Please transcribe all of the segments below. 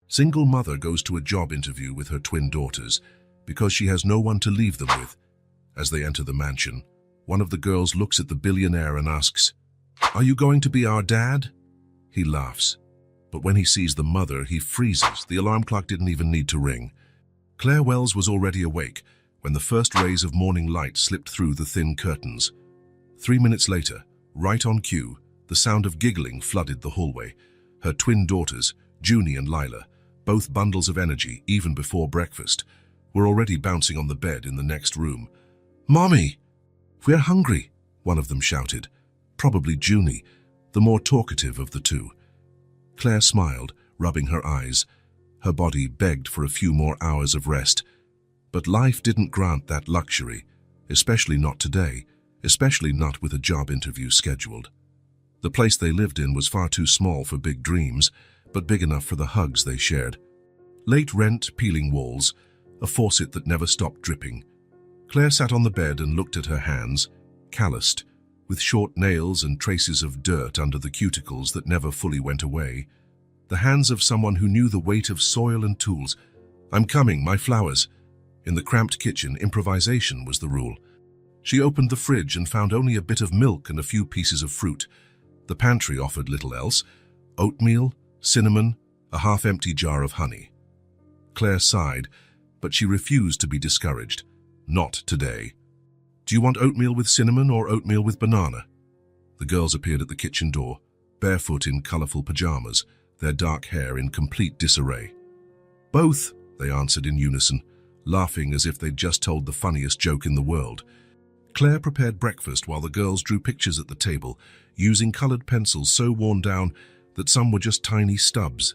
Single mother goes to a job interview with her twin daughters because she has no one to leave them with. As they enter the mansion, one of the girls looks at the billionaire and asks, "Are you going to be our dad?" He laughs, but when he sees the mother, he freezes. The alarm clock didn't even need to ring. Claire Wells was already awake when the first rays of morning light slipped through the thin curtains. 3 minutes later, right on cue, the sound of giggling flooded the hallway. Her twin daughters, Junie and Lila, both bundles of energy even before breakfast, were already bouncing on the bed in the next room. "Mommy, we're hungry," one of them shouted, probably Junie, the more talkative of the two. Claire smiled, rubbing her eyes. Her body begged for a few more hours of rest. But life didn't grant that luxury, especially not today, especially not with a job interview scheduled. The place they lived in was far too small for big dreams, but big enough for the hugs they shared. Late rent, peeling walls, a faucet that never stopped dripping. Claire sat on the bed and looked at her hands, calloused, with short nails and traces of dirt under the cuticles that never fully went away. The hands of someone who knew the weight of soil and tools. "I'm coming, my flowers." In the cramped kitchen, improvisation was the rule. She opened the fridge and found only a bit of milk and a few pieces of fruit. The pantry offered little else: oatmeal, cinnamon, a half-empty jar of honey. Claire sighed, but she refused to be discouraged. Not today. "Do you want oatmeal with cinnamon or oatmeal with banana?" The girls appeared at the kitchen door, barefoot in colorful pajamas, their dark hair in complete disarray. "Both," they answered in unison, laughing as if they'd just told the funniest joke in the world. Claire prepared breakfast while the girls drew pictures at the table, using colored pencils so worn down that some were just tiny stubs.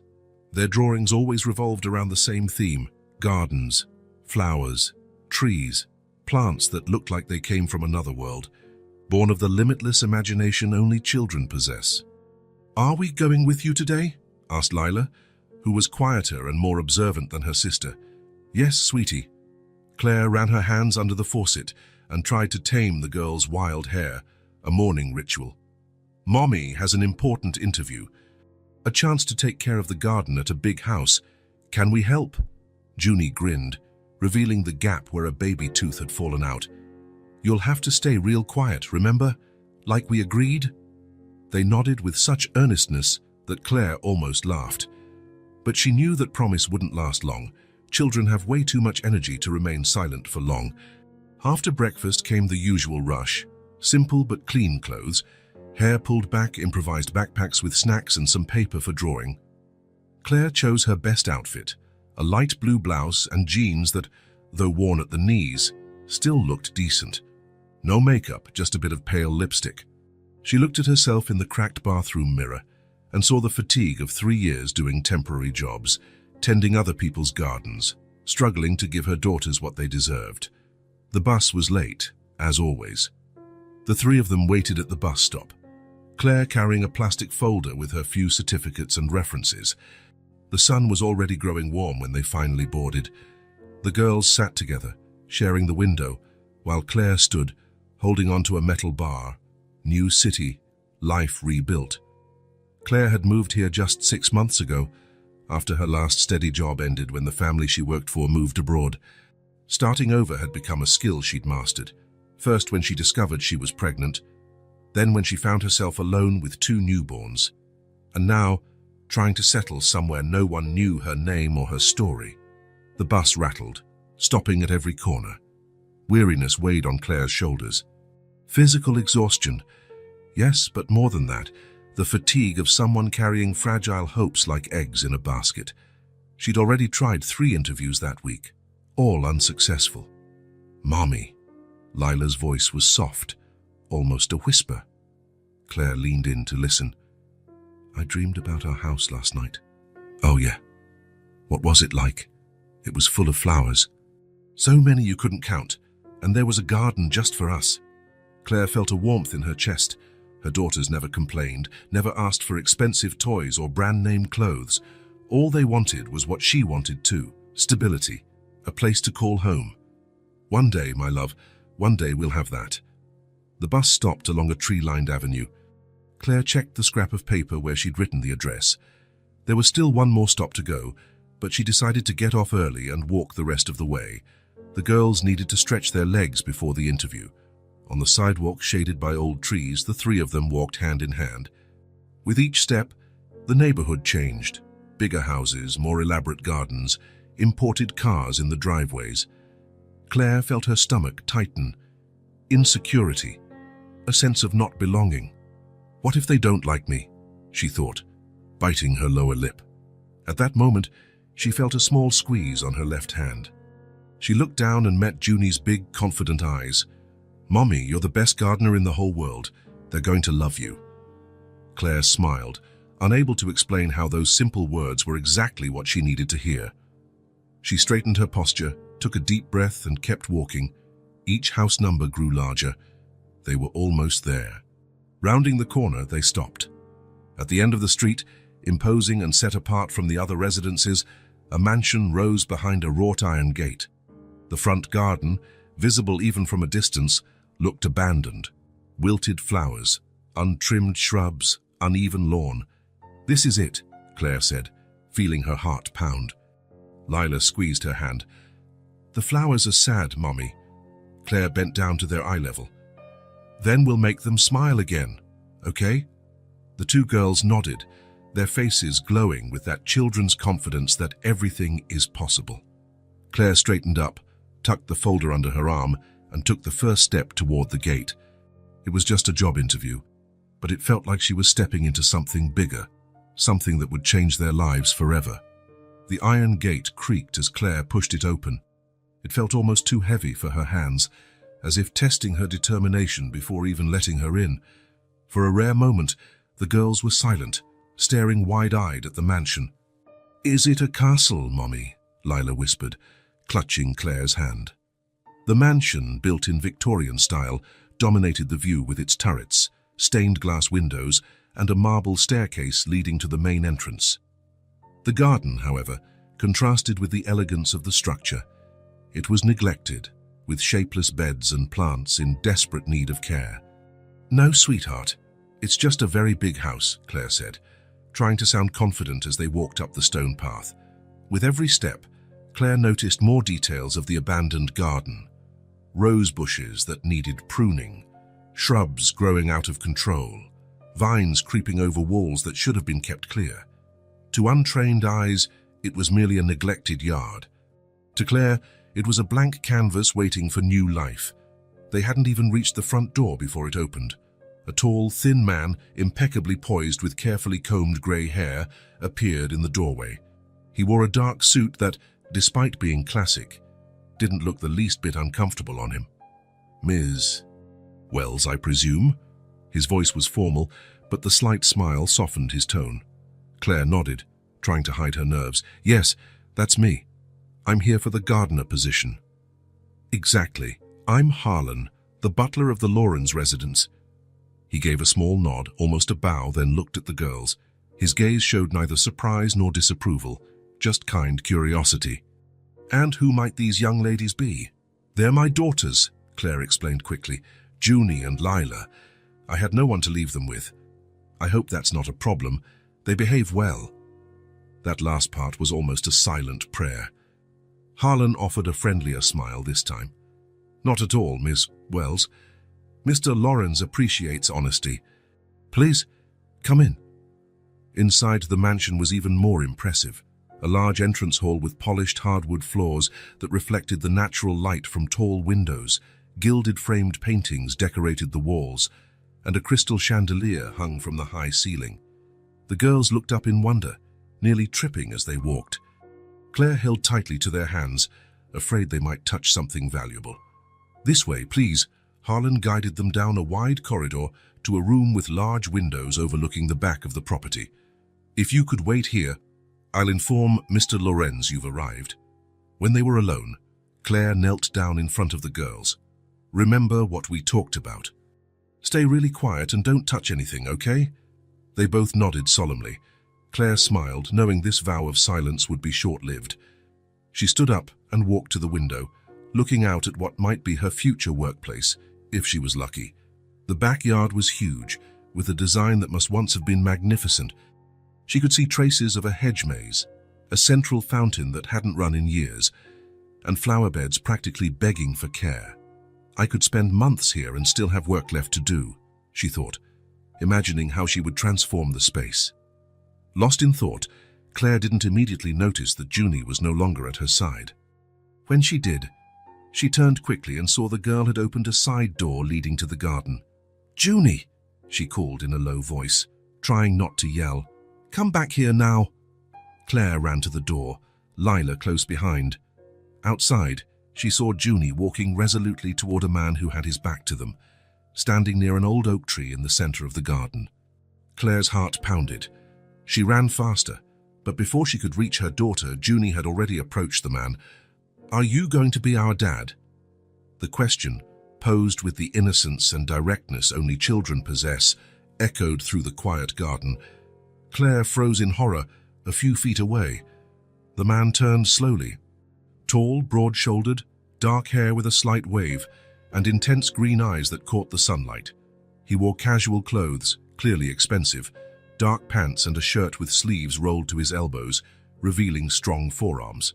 Their drawings always revolved around the same theme: gardens, flowers, trees, plants that looked like they came from another world, born of the limitless imagination only children possess. "Are we going with you today?" asked Lila, who was quieter and more observant than her sister. "Yes, sweetie." Claire ran her hands under the faucet and tried to tame the girl's wild hair, a morning ritual. "Mommy has an important interview. A chance to take care of the garden at a big house. Can we help?" Junie grinned, revealing the gap where a baby tooth had fallen out. "You'll have to stay real quiet, remember? Like we agreed?" They nodded with such earnestness that Claire almost laughed. But she knew that promise wouldn't last long. Children have way too much energy to remain silent for long. After breakfast came the usual rush: simple but clean clothes, hair pulled back, improvised backpacks with snacks and some paper for drawing. Claire chose her best outfit, a light blue blouse and jeans that, though worn at the knees, still looked decent. No makeup, just a bit of pale lipstick. She looked at herself in the cracked bathroom mirror and saw the fatigue of 3 years doing temporary jobs, tending other people's gardens, struggling to give her daughters what they deserved. The bus was late, as always. The three of them waited at the bus stop, Claire carrying a plastic folder with her few certificates and references. The sun was already growing warm when they finally boarded. The girls sat together, sharing the window, while Claire stood, holding onto a metal bar. New city, life rebuilt. Claire had moved here just 6 months ago, after her last steady job ended when the family she worked for moved abroad. Starting over had become a skill she'd mastered, first when she discovered she was pregnant, then when she found herself alone with 2 newborns, and now trying to settle somewhere no one knew her name or her story. The bus rattled, stopping at every corner. Weariness weighed on Claire's shoulders. Physical exhaustion, yes, but more than that, the fatigue of someone carrying fragile hopes like eggs in a basket. She'd already tried 3 interviews that week, all unsuccessful. "Mommy." Lila's voice was soft, almost a whisper. Claire leaned in to listen. "I dreamed about our house last night." "Oh yeah. What was it like?" "It was full of flowers. So many you couldn't count, and there was a garden just for us." Claire felt a warmth in her chest. Her daughters never complained, never asked for expensive toys or brand-name clothes. All they wanted was what she wanted too: stability, a place to call home. "One day, my love, one day we'll have that." The bus stopped along a tree-lined avenue. Claire checked the scrap of paper where she'd written the address. There was still one more stop to go, but she decided to get off early and walk the rest of the way. The girls needed to stretch their legs before the interview. On the sidewalk shaded by old trees, the three of them walked hand in hand. With each step, the neighborhood changed. Bigger houses, more elaborate gardens, imported cars in the driveways. Claire felt her stomach tighten. Insecurity, a sense of not belonging. What if they don't like me? She thought, biting her lower lip. At that moment, she felt a small squeeze on her left hand. She looked down and met Junie's big, confident eyes. "Mommy, you're the best gardener in the whole world. They're going to love you." Claire smiled, unable to explain how those simple words were exactly what she needed to hear. She straightened her posture, took a deep breath, and kept walking. Each house number grew larger. They were almost there. Rounding the corner, they stopped. At the end of the street, imposing and set apart from the other residences, a mansion rose behind a wrought iron gate. The front garden, visible even from a distance, looked abandoned. Wilted flowers, untrimmed shrubs, uneven lawn. "This is it," Claire said, feeling her heart pound. Lila squeezed her hand. "The flowers are sad, Mommy." Claire bent down to their eye level. "Then we'll make them smile again, okay?" The two girls nodded, their faces glowing with that children's confidence that everything is possible. Claire straightened up, tucked the folder under her arm, and took the first step toward the gate. It was just a job interview, but it felt like she was stepping into something bigger, something that would change their lives forever. The iron gate creaked as Claire pushed it open. It felt almost too heavy for her hands, as if testing her determination before even letting her in. For a rare moment, the girls were silent, staring wide-eyed at the mansion. "Is it a castle, Mommy?" Lila whispered, clutching Claire's hand. The mansion, built in Victorian style, dominated the view with its turrets, stained glass windows, and a marble staircase leading to the main entrance. The garden, however, contrasted with the elegance of the structure. It was neglected, with shapeless beds and plants in desperate need of care. "No, sweetheart, it's just a very big house," Claire said, trying to sound confident as they walked up the stone path. With every step, Claire noticed more details of the abandoned garden. Rose bushes that needed pruning, shrubs growing out of control, vines creeping over walls that should have been kept clear. To untrained eyes, it was merely a neglected yard. To Claire, it was a blank canvas waiting for new life. They hadn't even reached the front door before it opened. A tall, thin man, impeccably poised with carefully combed grey hair, appeared in the doorway. He wore a dark suit that, despite being classic, didn't look the least bit uncomfortable on him. "Ms. Wells, I presume?" His voice was formal, but the slight smile softened his tone. Claire nodded, trying to hide her nerves. "Yes, that's me. I'm here for the gardener position." "Exactly. I'm Harlan, the butler of the Lawrence residence." He gave a small nod, almost a bow, then looked at the girls. His gaze showed neither surprise nor disapproval, just kind curiosity. "And who might these young ladies be?" "They're my daughters," Claire explained quickly. "Junie and Lila. I had no one to leave them with. I hope that's not a problem. They behave well." That last part was almost a silent prayer. Harlan offered a friendlier smile this time. "Not at all, Miss Wells. Mr. Lawrence appreciates honesty. Please, come in." Inside, the mansion was even more impressive. A large entrance hall with polished hardwood floors that reflected the natural light from tall windows, gilded framed paintings decorated the walls, and a crystal chandelier hung from the high ceiling. The girls looked up in wonder, nearly tripping as they walked. Claire held tightly to their hands, afraid they might touch something valuable. "This way, please." Harlan guided them down a wide corridor to a room with large windows overlooking the back of the property. "If you could wait here, I'll inform Mr. Lorenz you've arrived." When they were alone, Claire knelt down in front of the girls. "Remember what we talked about. Stay really quiet and don't touch anything, okay?" They both nodded solemnly. Claire smiled, knowing this vow of silence would be short-lived. She stood up and walked to the window, looking out at what might be her future workplace, if she was lucky. The backyard was huge, with a design that must once have been magnificent. She could see traces of a hedge maze, a central fountain that hadn't run in years, and flower beds practically begging for care. I could spend months here and still have work left to do, she thought, imagining how she would transform the space. Lost in thought, Claire didn't immediately notice that Junie was no longer at her side. When she did, she turned quickly and saw the girl had opened a side door leading to the garden. "Junie," she called in a low voice, trying not to yell. "Come back here now." Claire ran to the door, Lila close behind. Outside, she saw Junie walking resolutely toward a man who had his back to them, standing near an old oak tree in the center of the garden. Claire's heart pounded. She ran faster, but before she could reach her daughter, Junie had already approached the man. "Are you going to be our dad?" The question, posed with the innocence and directness only children possess, echoed through the quiet garden. Claire froze in horror a few feet away. The man turned slowly. Tall, broad-shouldered, dark hair with a slight wave, and intense green eyes that caught the sunlight. He wore casual clothes, clearly expensive, dark pants and a shirt with sleeves rolled to his elbows, revealing strong forearms.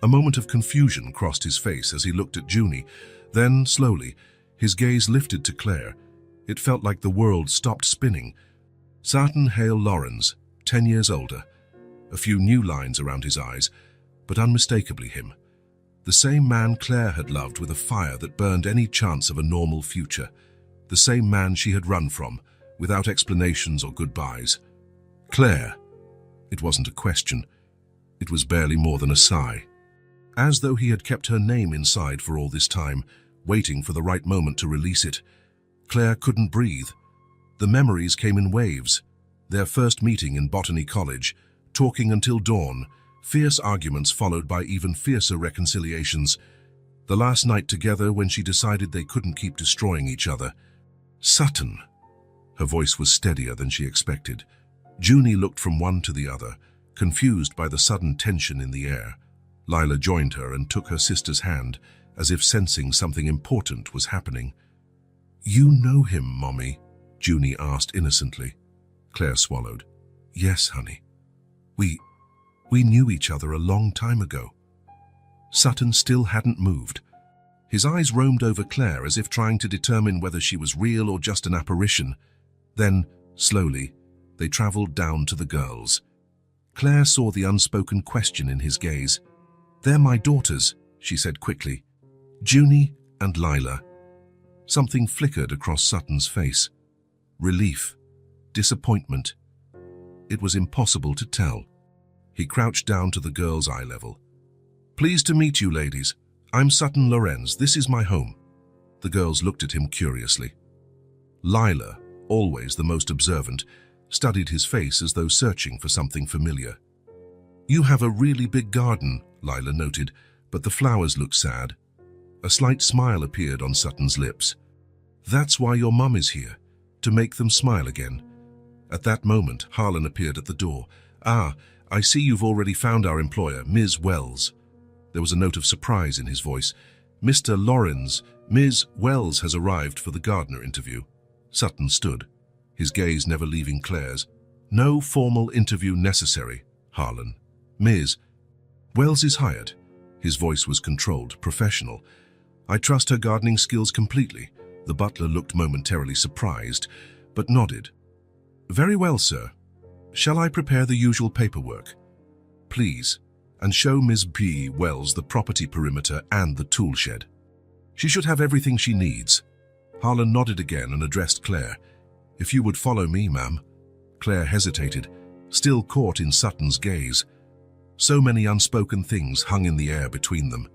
A moment of confusion crossed his face as he looked at Junie. Then, slowly, his gaze lifted to Claire. It felt like the world stopped spinning. Sarton Hale Lawrence, 10 years older. A few new lines around his eyes, but unmistakably him. The same man Claire had loved with a fire that burned any chance of a normal future. The same man she had run from, without explanations or goodbyes. Claire. It wasn't a question. It was barely more than a sigh. As though he had kept her name inside for all this time, waiting for the right moment to release it. Claire couldn't breathe. The memories came in waves. Their first meeting in Botany College, talking until dawn, fierce arguments followed by even fiercer reconciliations. The last night together when she decided they couldn't keep destroying each other. Sutton. Her voice was steadier than she expected. Junie looked from one to the other, confused by the sudden tension in the air. Lila joined her and took her sister's hand, as if sensing something important was happening. "You know him, Mommy?" Junie asked innocently. Claire swallowed. "Yes, honey. We knew each other a long time ago." Sutton still hadn't moved. His eyes roamed over Claire as if trying to determine whether she was real or just an apparition. Then, slowly, they traveled down to the girls. Claire saw the unspoken question in his gaze. "They're my daughters," she said quickly. "Junie and Lila." Something flickered across Sutton's face. Relief. Disappointment. It was impossible to tell. He crouched down to the girl's eye level. "Pleased to meet you, ladies. I'm Sutton Lorenz. This is my home." The girls looked at him curiously. Lila, always the most observant, studied his face as though searching for something familiar. "You have a really big garden," Lila noted, "but the flowers look sad." A slight smile appeared on Sutton's lips. "That's why your mum is here, to make them smile again." At that moment, Harlan appeared at the door. "Ah, I see you've already found our employer, Ms. Wells." There was a note of surprise in his voice. "Mr. Lorenz, Ms. Wells has arrived for the gardener interview." Sutton stood, his gaze never leaving Claire's. "No formal interview necessary, Harlan. Ms. Wells is hired." His voice was controlled, professional. "I trust her gardening skills completely." The butler looked momentarily surprised, but nodded. "Very well, sir. Shall I prepare the usual paperwork?" "Please, and show Ms. B. Wells the property perimeter and the tool shed. She should have everything she needs." Harlan nodded again and addressed Claire. "If you would follow me, ma'am." Claire hesitated, still caught in Sutton's gaze. So many unspoken things hung in the air between them.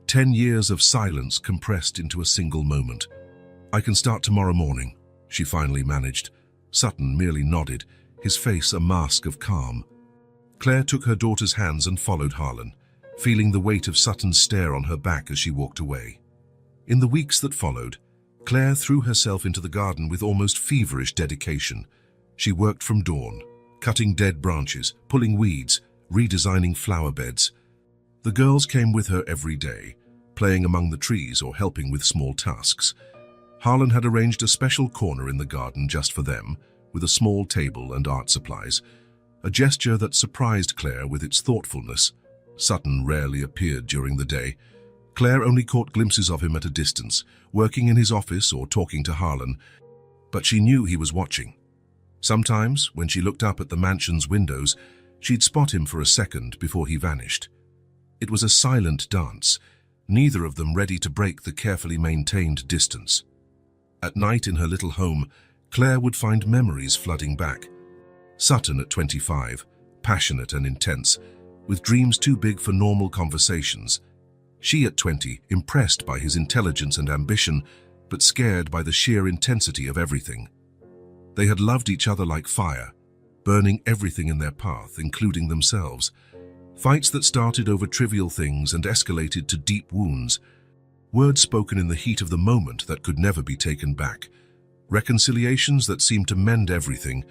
10 years of silence compressed into a single moment. "I can start tomorrow morning," she finally managed. Sutton merely nodded, his face a mask of calm. Claire took her daughter's hands and followed Harlan, feeling the weight of Sutton's stare on her back as she walked away. In the weeks that followed, Claire threw herself into the garden with almost feverish dedication. She worked from dawn, cutting dead branches, pulling weeds, redesigning flower beds. The girls came with her every day, playing among the trees or helping with small tasks. Harlan had arranged a special corner in the garden just for them, with a small table and art supplies. a gesture that surprised Claire with its thoughtfulness. Sutton rarely appeared during the day. Claire only caught glimpses of him at a distance, working in his office or talking to Harlan, but she knew he was watching. Sometimes, when she looked up at the mansion's windows, she'd spot him for a second before he vanished. It was a silent dance, neither of them ready to break the carefully maintained distance. At night in her little home, Claire would find memories flooding back. Sutton at 25, passionate and intense, with dreams too big for normal conversations. She at 20, impressed by his intelligence and ambition, but scared by the sheer intensity of everything. They had loved each other like fire, burning everything in their path, including themselves. Fights that started over trivial things and escalated to deep wounds. Words spoken in the heat of the moment that could never be taken back. Reconciliations that seemed to mend everything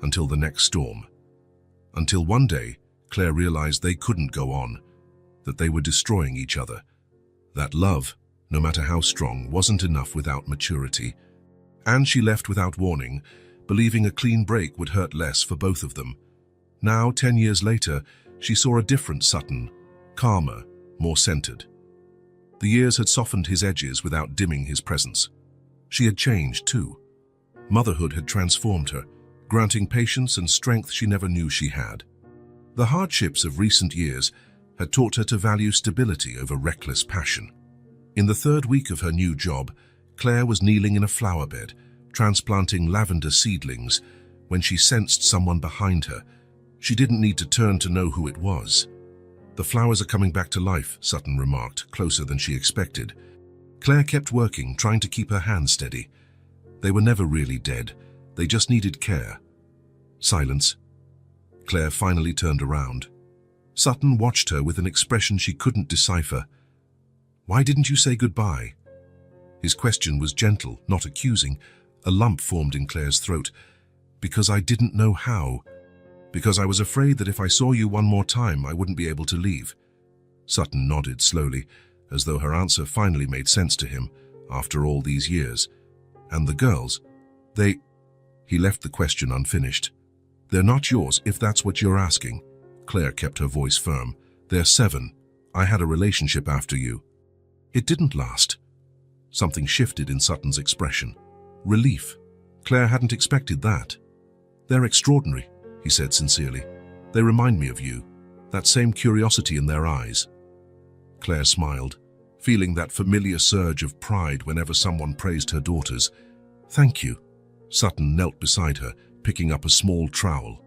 until the next storm. Until one day, Claire realized they couldn't go on, that they were destroying each other. That love, no matter how strong, wasn't enough without maturity. And she left without warning, believing a clean break would hurt less for both of them. Now, 10 years later, she saw a different Sutton, calmer, more centered. The years had softened his edges without dimming his presence. She had changed, too. Motherhood had transformed her, granting patience and strength she never knew she had. The hardships of recent years had taught her to value stability over reckless passion. In the third week of her new job, Claire was kneeling in a flower bed, transplanting lavender seedlings, when she sensed someone behind her. She didn't need to turn to know who it was. "The flowers are coming back to life," Sutton remarked, closer than she expected. Claire kept working, trying to keep her hands steady. They were never really dead. They just needed care. Silence. Claire finally turned around. Sutton watched her with an expression she couldn't decipher. "Why didn't you say goodbye?" His question was gentle, not accusing. A lump formed in Claire's throat. "Because I didn't know how. Because I was afraid that if I saw you one more time, I wouldn't be able to leave." Sutton nodded slowly, as though her answer finally made sense to him, after all these years. "And the girls? They—" He left the question unfinished. "They're not yours, if that's what you're asking." Claire kept her voice firm. "They're 7. I had a relationship after you." "It didn't last." Something shifted in Sutton's expression. Relief. Claire hadn't expected that. "They're extraordinary," he said sincerely. "They remind me of you, that same curiosity in their eyes." Claire smiled, feeling that familiar surge of pride whenever someone praised her daughters. "Thank you." Sutton knelt beside her, picking up a small trowel.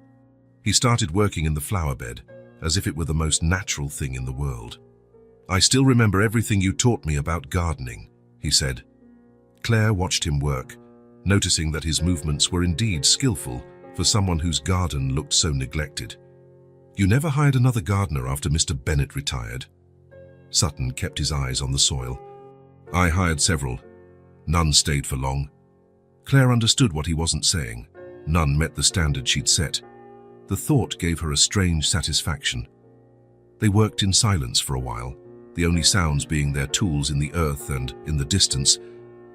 He started working in the flower bed, as if it were the most natural thing in the world. "I still remember everything you taught me about gardening," he said. Claire watched him work, noticing that his movements were indeed skillful for someone whose garden looked so neglected. "You never hired another gardener after Mr. Bennett retired?" Sutton kept his eyes on the soil. "I hired several. None stayed for long." Claire understood what he wasn't saying. None met the standard she'd set. The thought gave her a strange satisfaction. They worked in silence for a while, the only sounds being their tools in the earth and, in the distance,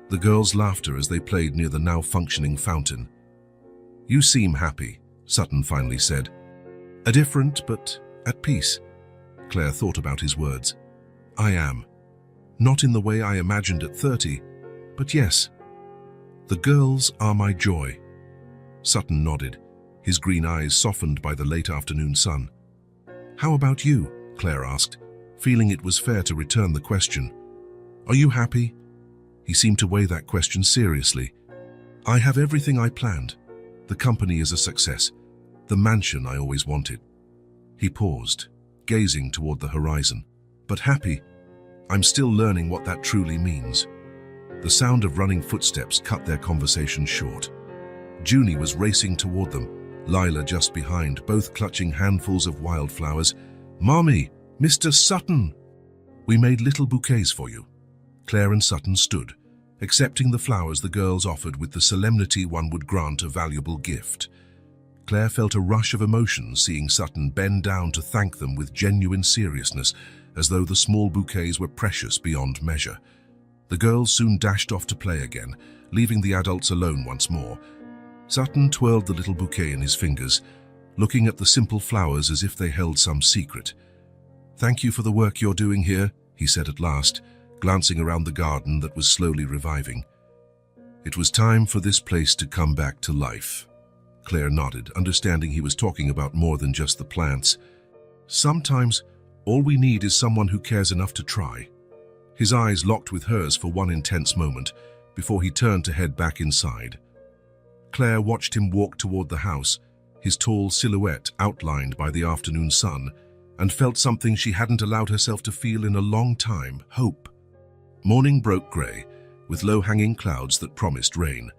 the girls' laughter as they played near the now functioning fountain. "You seem happy," Sutton finally said. "A different, but at peace." Claire thought about his words. "I am. Not in the way I imagined at 30, but yes. The girls are my joy." Sutton nodded, his green eyes softened by the late afternoon sun. "How about you?" Claire asked, feeling it was fair to return the question. "Are you happy?" He seemed to weigh that question seriously. "I have everything I planned. The company is a success. The mansion I always wanted." He paused, gazing toward the horizon. "But happy? I'm still learning what that truly means." The sound of running footsteps cut their conversation short. Junie was racing toward them, Lila just behind, both clutching handfuls of wildflowers. "Mommy, Mr. Sutton!" "We made little bouquets for you." Claire and Sutton stood, accepting the flowers the girls offered with the solemnity one would grant a valuable gift. Claire felt a rush of emotion seeing Sutton bend down to thank them with genuine seriousness, as though the small bouquets were precious beyond measure. The girls soon dashed off to play again, leaving the adults alone once more. Sutton twirled the little bouquet in his fingers, looking at the simple flowers as if they held some secret. "Thank you for the work you're doing here," he said at last, glancing around the garden that was slowly reviving. It was time for this place to come back to life. Claire nodded, understanding he was talking about more than just the plants. Sometimes, all we need is someone who cares enough to try. His eyes locked with hers for one intense moment, before he turned to head back inside. Claire watched him walk toward the house, his tall silhouette outlined by the afternoon sun, and felt something she hadn't allowed herself to feel in a long time: hope. Morning broke grey, with low-hanging clouds that promised rain.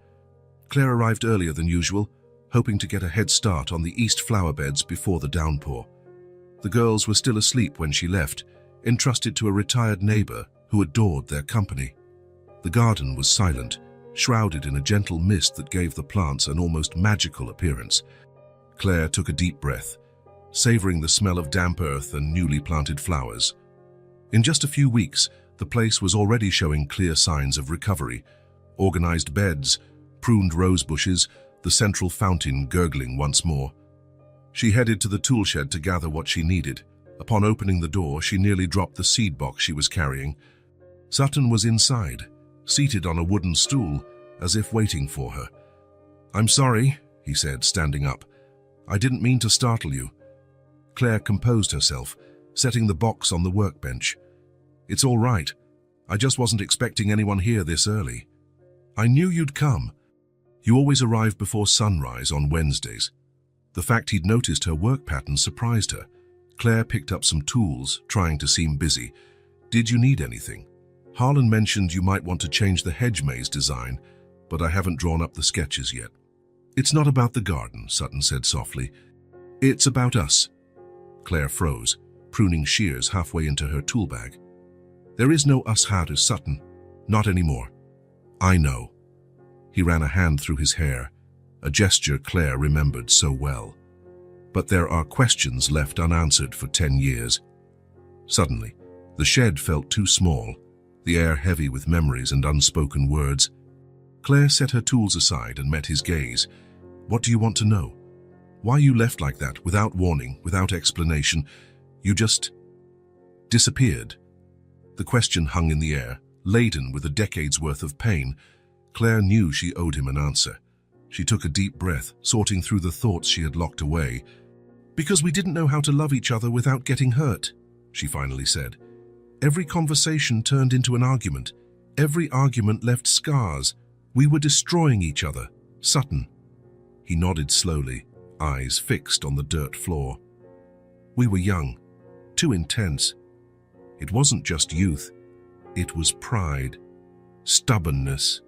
Claire arrived earlier than usual, hoping to get a head start on the east flower beds before the downpour. The girls were still asleep when she left, entrusted to a retired neighbor who adored their company. The garden was silent, shrouded in a gentle mist that gave the plants an almost magical appearance. Claire took a deep breath, savoring the smell of damp earth and newly planted flowers. In just a few weeks, the place was already showing clear signs of recovery: organized beds, pruned rose bushes, the central fountain gurgling once more. She headed to the tool shed to gather what she needed. Upon opening the door, she nearly dropped the seed box she was carrying. Sutton was inside, seated on a wooden stool, as if waiting for her. "I'm sorry," he said, standing up. "I didn't mean to startle you." Claire composed herself, setting the box on the workbench. "It's all right. I just wasn't expecting anyone here this early. I knew you'd come. You always arrive before sunrise on Wednesdays." The fact he'd noticed her work pattern surprised her. Claire picked up some tools, trying to seem busy. "Did you need anything? Harlan mentioned you might want to change the hedge maze design, but I haven't drawn up the sketches yet." "It's not about the garden," Sutton said softly. "It's about us." Claire froze, pruning shears halfway into her tool bag. "There is no us how to Sutton. Not anymore." "I know." He ran a hand through his hair, a gesture Claire remembered so well. "But there are questions left unanswered for 10 years. Suddenly, the shed felt too small, the air heavy with memories and unspoken words. Claire set her tools aside and met his gaze. "What do you want to know? Why you left like that, without warning, without explanation? You just disappeared." The question hung in the air, laden with a decade's worth of pain. Claire knew she owed him an answer. She took a deep breath, sorting through the thoughts she had locked away. "Because we didn't know how to love each other without getting hurt," she finally said. "Every conversation turned into an argument. Every argument left scars. We were destroying each other. Sutton." He nodded slowly, eyes fixed on the dirt floor. "We were young, too intense. It wasn't just youth. It was pride, stubbornness.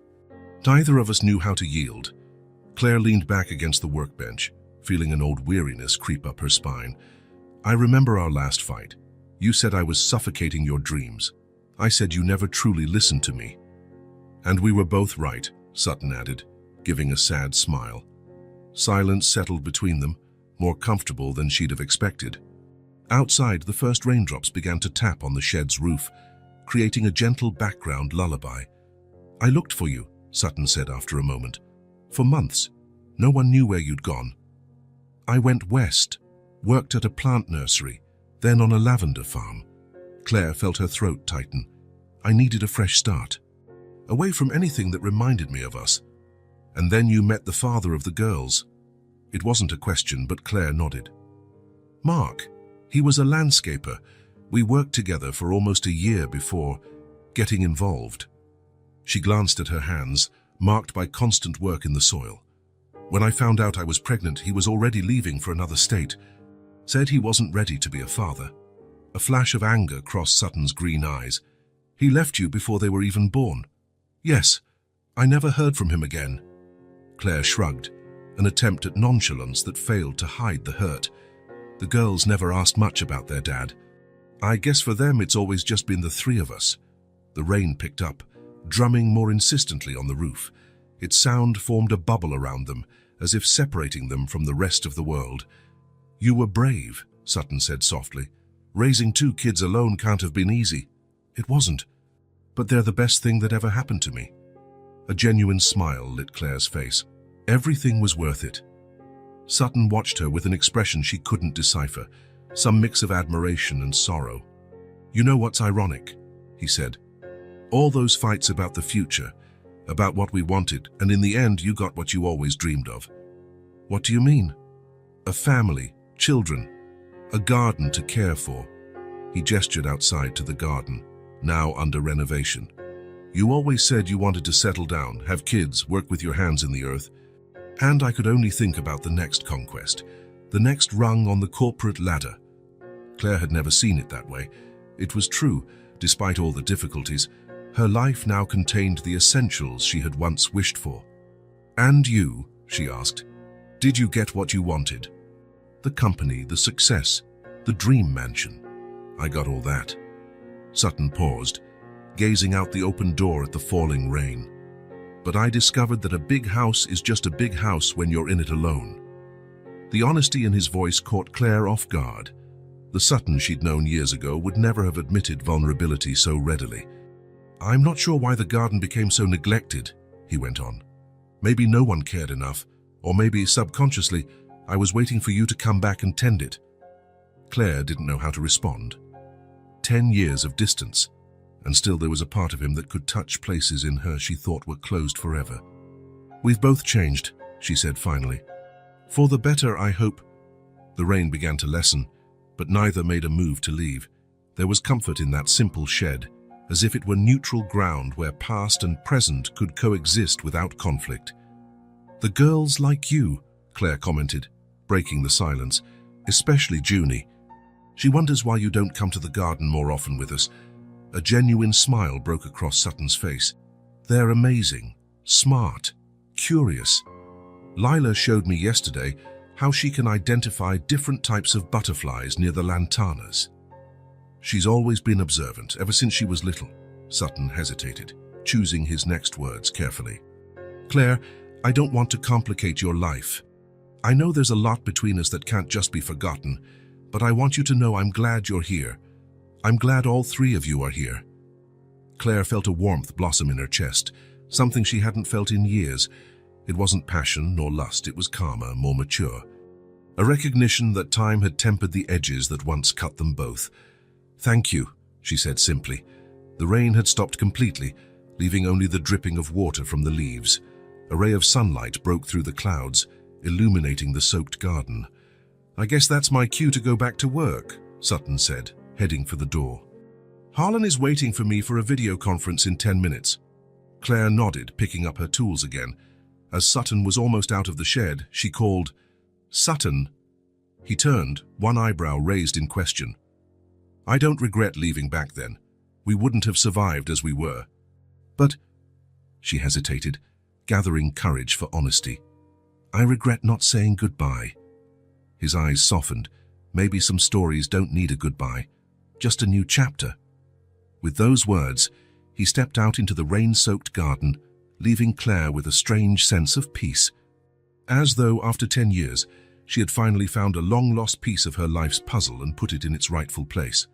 Neither of us knew how to yield." Claire leaned back against the workbench, feeling an old weariness creep up her spine. "I remember our last fight. You said I was suffocating your dreams. I said you never truly listened to me." "And we were both right," Sutton added, giving a sad smile. Silence settled between them, more comfortable than she'd have expected. Outside, the first raindrops began to tap on the shed's roof, creating a gentle background lullaby. "I looked for you," Sutton said after a moment. "For months. No one knew where you'd gone. I went west, worked at a plant nursery, then on a lavender farm." Claire felt her throat tighten. "I needed a fresh start. Away from anything that reminded me of us. And then you met the father of the girls." It wasn't a question, but Claire nodded. "Mark. He was a landscaper. We worked together for almost a year before getting involved." She glanced at her hands, marked by constant work in the soil. "When I found out I was pregnant, he was already leaving for another state. Said he wasn't ready to be a father." A flash of anger crossed Sutton's green eyes. "He left you before they were even born?" "Yes. I never heard from him again." Claire shrugged, an attempt at nonchalance that failed to hide the hurt. The girls never asked much about their dad. "I guess for them it's always just been the three of us." The rain picked up, drumming more insistently on the roof. Its sound formed a bubble around them, as if separating them from the rest of the world. "You were brave," Sutton said softly. "Raising 2 kids alone can't have been easy." "It wasn't. But they're the best thing that ever happened to me." A genuine smile lit Claire's face. "Everything was worth it." Sutton watched her with an expression she couldn't decipher, some mix of admiration and sorrow. "You know what's ironic?" he said. "All those fights about the future, about what we wanted, and in the end you got what you always dreamed of." "What do you mean?" "A family, children, a garden to care for." He gestured outside to the garden, now under renovation. "You always said you wanted to settle down, have kids, work with your hands in the earth. And I could only think about the next conquest, the next rung on the corporate ladder." Claire had never seen it that way. It was true, despite all the difficulties, her life now contained the essentials she had once wished for. "And you?" she asked. "Did you get what you wanted? The company, the success, the dream mansion?" "I got all that." Sutton paused, gazing out the open door at the falling rain. "But I discovered that a big house is just a big house when you're in it alone." The honesty in his voice caught Claire off guard. The Sutton she'd known years ago would never have admitted vulnerability so readily. "I'm not sure why the garden became so neglected," he went on. "Maybe no one cared enough, or maybe subconsciously I was waiting for you to come back and tend it." Claire didn't know how to respond. 10 years of distance, and still there was a part of him that could touch places in her she thought were closed forever. "We've both changed," she said finally. "For the better, I hope." The rain began to lessen, but neither made a move to leave. There was comfort in that simple shed, as if it were neutral ground where past and present could coexist without conflict. "The girls like you," Claire commented, breaking the silence, "especially Junie. She wonders why you don't come to the garden more often with us." A genuine smile broke across Sutton's face. "They're amazing, smart, curious. Lila showed me yesterday how she can identify different types of butterflies near the lantanas." "She's always been observant, ever since she was little." Sutton hesitated, choosing his next words carefully. "Claire, I don't want to complicate your life. I know there's a lot between us that can't just be forgotten, but I want you to know I'm glad you're here. I'm glad all three of you are here." Claire felt a warmth blossom in her chest, something she hadn't felt in years. It wasn't passion nor lust, it was calmer, more mature. A recognition that time had tempered the edges that once cut them both. "Thank you," she said simply. The rain had stopped completely, leaving only the dripping of water from the leaves. A ray of sunlight broke through the clouds, illuminating the soaked garden. "I guess that's my cue to go back to work," Sutton said, heading for the door. "Harlan is waiting for me for a video conference in 10 minutes. Claire nodded, picking up her tools again. As Sutton was almost out of the shed, she called, "Sutton." He turned, one eyebrow raised in question. "I don't regret leaving back then. We wouldn't have survived as we were. But," she hesitated, gathering courage for honesty, "I regret not saying goodbye." His eyes softened. Maybe some stories don't need a goodbye, just a new chapter. With those words, he stepped out into the rain-soaked garden, leaving Claire with a strange sense of peace. As though, after 10 years, she had finally found a long-lost piece of her life's puzzle and put it in its rightful place.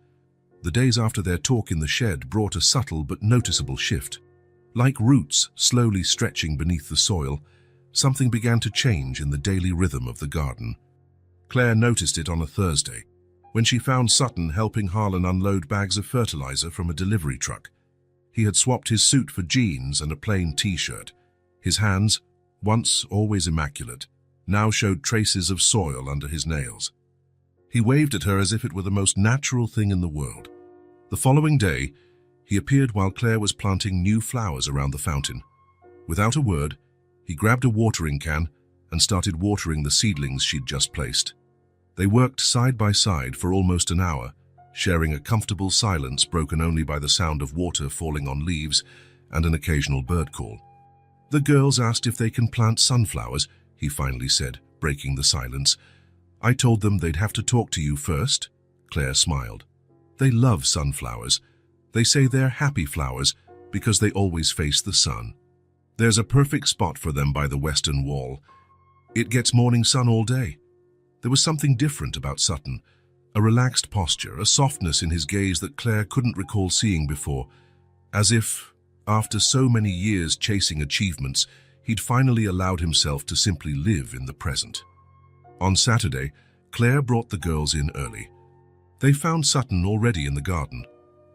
The days after their talk in the shed brought a subtle but noticeable shift. Like roots slowly stretching beneath the soil, something began to change in the daily rhythm of the garden. Claire noticed it on a Thursday, when she found Sutton helping Harlan unload bags of fertilizer from a delivery truck. He had swapped his suit for jeans and a plain t-shirt. His hands, once always immaculate, now showed traces of soil under his nails. He waved at her as if it were the most natural thing in the world. The following day, he appeared while Claire was planting new flowers around the fountain. Without a word, he grabbed a watering can and started watering the seedlings she'd just placed. They worked side by side for almost an hour, sharing a comfortable silence broken only by the sound of water falling on leaves and an occasional bird call. "The girls asked if they can plant sunflowers," he finally said, breaking the silence. "I told them they'd have to talk to you first." Claire smiled. "They love sunflowers. They say they're happy flowers because they always face the sun. There's a perfect spot for them by the western wall. It gets morning sun all day." There was something different about Sutton, a relaxed posture, a softness in his gaze that Claire couldn't recall seeing before, as if, after so many years chasing achievements, he'd finally allowed himself to simply live in the present. On Saturday, Claire brought the girls in early. They found Sutton already in the garden,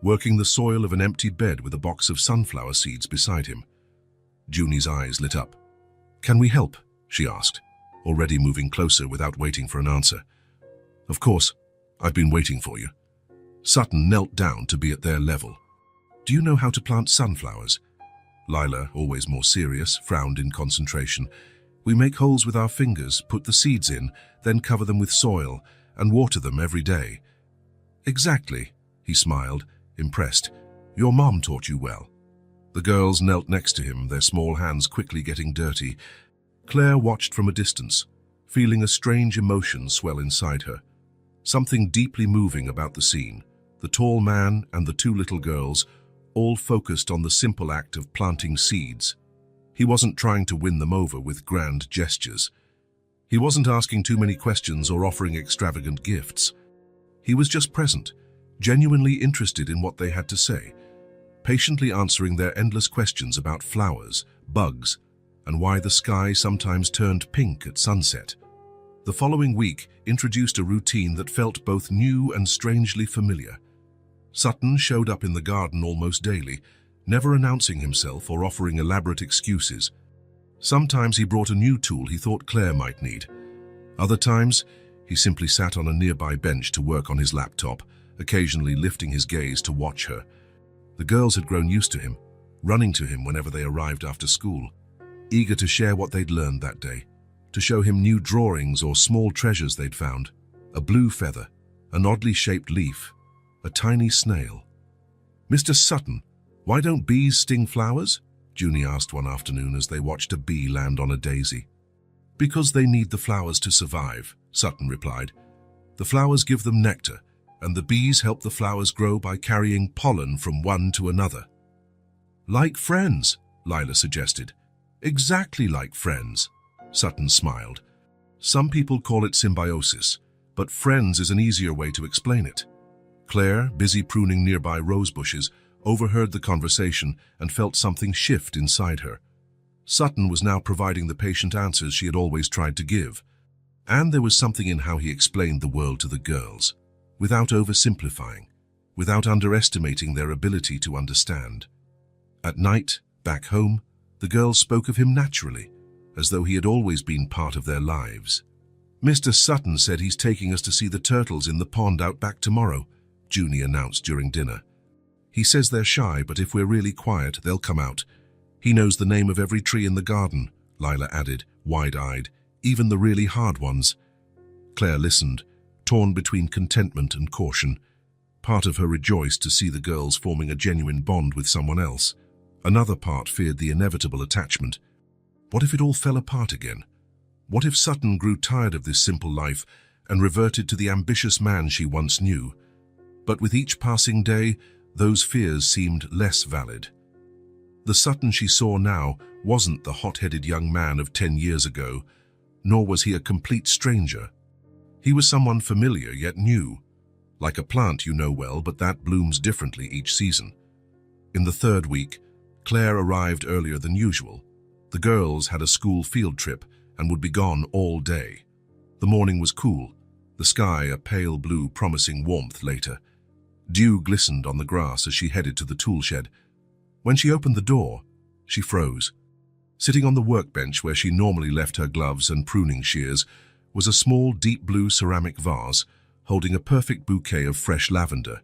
working the soil of an empty bed with a box of sunflower seeds beside him. Junie's eyes lit up. "Can we help?" she asked, already moving closer without waiting for an answer. "Of course, I've been waiting for you." Sutton knelt down to be at their level. "Do you know how to plant sunflowers?" Lila, always more serious, frowned in concentration. "We make holes with our fingers, put the seeds in, then cover them with soil, and water them every day." "Exactly," he smiled, impressed. "Your mom taught you well." The girls knelt next to him, their small hands quickly getting dirty. Claire watched from a distance, feeling a strange emotion swell inside her. Something deeply moving about the scene. The tall man and the two little girls, all focused on the simple act of planting seeds. He wasn't trying to win them over with grand gestures. He wasn't asking too many questions or offering extravagant gifts. He was just present, genuinely interested in what they had to say, patiently answering their endless questions about flowers, bugs, and why the sky sometimes turned pink at sunset. The following week introduced a routine that felt both new and strangely familiar. Sutton showed up in the garden almost daily, never announcing himself or offering elaborate excuses. Sometimes he brought a new tool he thought Claire might need. Other times, he simply sat on a nearby bench to work on his laptop, occasionally lifting his gaze to watch her. The girls had grown used to him, running to him whenever they arrived after school, eager to share what they'd learned that day, to show him new drawings or small treasures they'd found. A blue feather, an oddly shaped leaf, a tiny snail. "Mr. Sutton, why don't bees sting flowers?" Junie asked one afternoon as they watched a bee land on a daisy. "Because they need the flowers to survive," Sutton replied. "The flowers give them nectar, and the bees help the flowers grow by carrying pollen from one to another." "Like friends," Lila suggested. "Exactly like friends," Sutton smiled. "Some people call it symbiosis, but friends is an easier way to explain it." Claire, busy pruning nearby rose bushes, overheard the conversation and felt something shift inside her. Sutton was now providing the patient answers she had always tried to give. And there was something in how he explained the world to the girls, without oversimplifying, without underestimating their ability to understand. At night, back home, the girls spoke of him naturally, as though he had always been part of their lives. "Mr. Sutton said he's taking us to see the turtles in the pond out back tomorrow," Junie announced during dinner. "He says they're shy, but if we're really quiet, they'll come out. He knows the name of every tree in the garden," Lila added, wide-eyed, "even the really hard ones." Claire listened, torn between contentment and caution. Part of her rejoiced to see the girls forming a genuine bond with someone else. Another part feared the inevitable attachment. What if it all fell apart again? What if Sutton grew tired of this simple life and reverted to the ambitious man she once knew? But with each passing day, those fears seemed less valid. The Sutton she saw now wasn't the hot-headed young man of 10 years ago, nor was he a complete stranger. He was someone familiar yet new, like a plant you know well, but that blooms differently each season. In the third week, Claire arrived earlier than usual. The girls had a school field trip and would be gone all day. The morning was cool, the sky a pale blue promising warmth later. Dew glistened on the grass as she headed to the tool shed. When she opened the door, she froze. Sitting on the workbench where she normally left her gloves and pruning shears was a small deep blue ceramic vase holding a perfect bouquet of fresh lavender.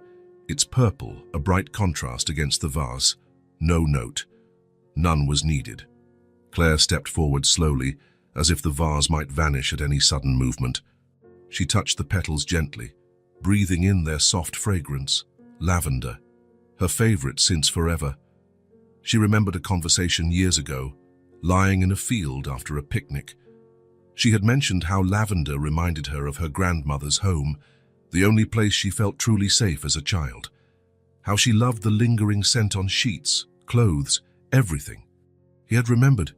Its purple, a bright contrast against the vase. No note. None was needed. Claire stepped forward slowly, as if the vase might vanish at any sudden movement. She touched the petals gently, breathing in their soft fragrance. Lavender, her favorite since forever. She remembered a conversation years ago, lying in a field after a picnic. She had mentioned how lavender reminded her of her grandmother's home, the only place she felt truly safe as a child. How she loved the lingering scent on sheets, clothes, everything. He had remembered.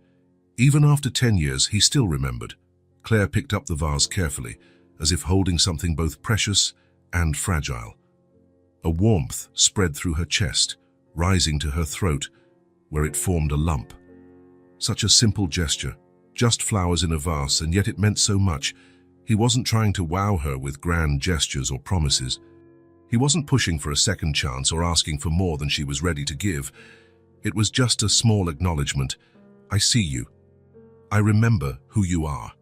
Even after 10 years, he still remembered. Claire picked up the vase carefully, as if holding something both precious and fragile. A warmth spread through her chest, rising to her throat, where it formed a lump. Such a simple gesture, just flowers in a vase, and yet it meant so much. He wasn't trying to wow her with grand gestures or promises. He wasn't pushing for a second chance or asking for more than she was ready to give. It was just a small acknowledgement. I see you. I remember who you are.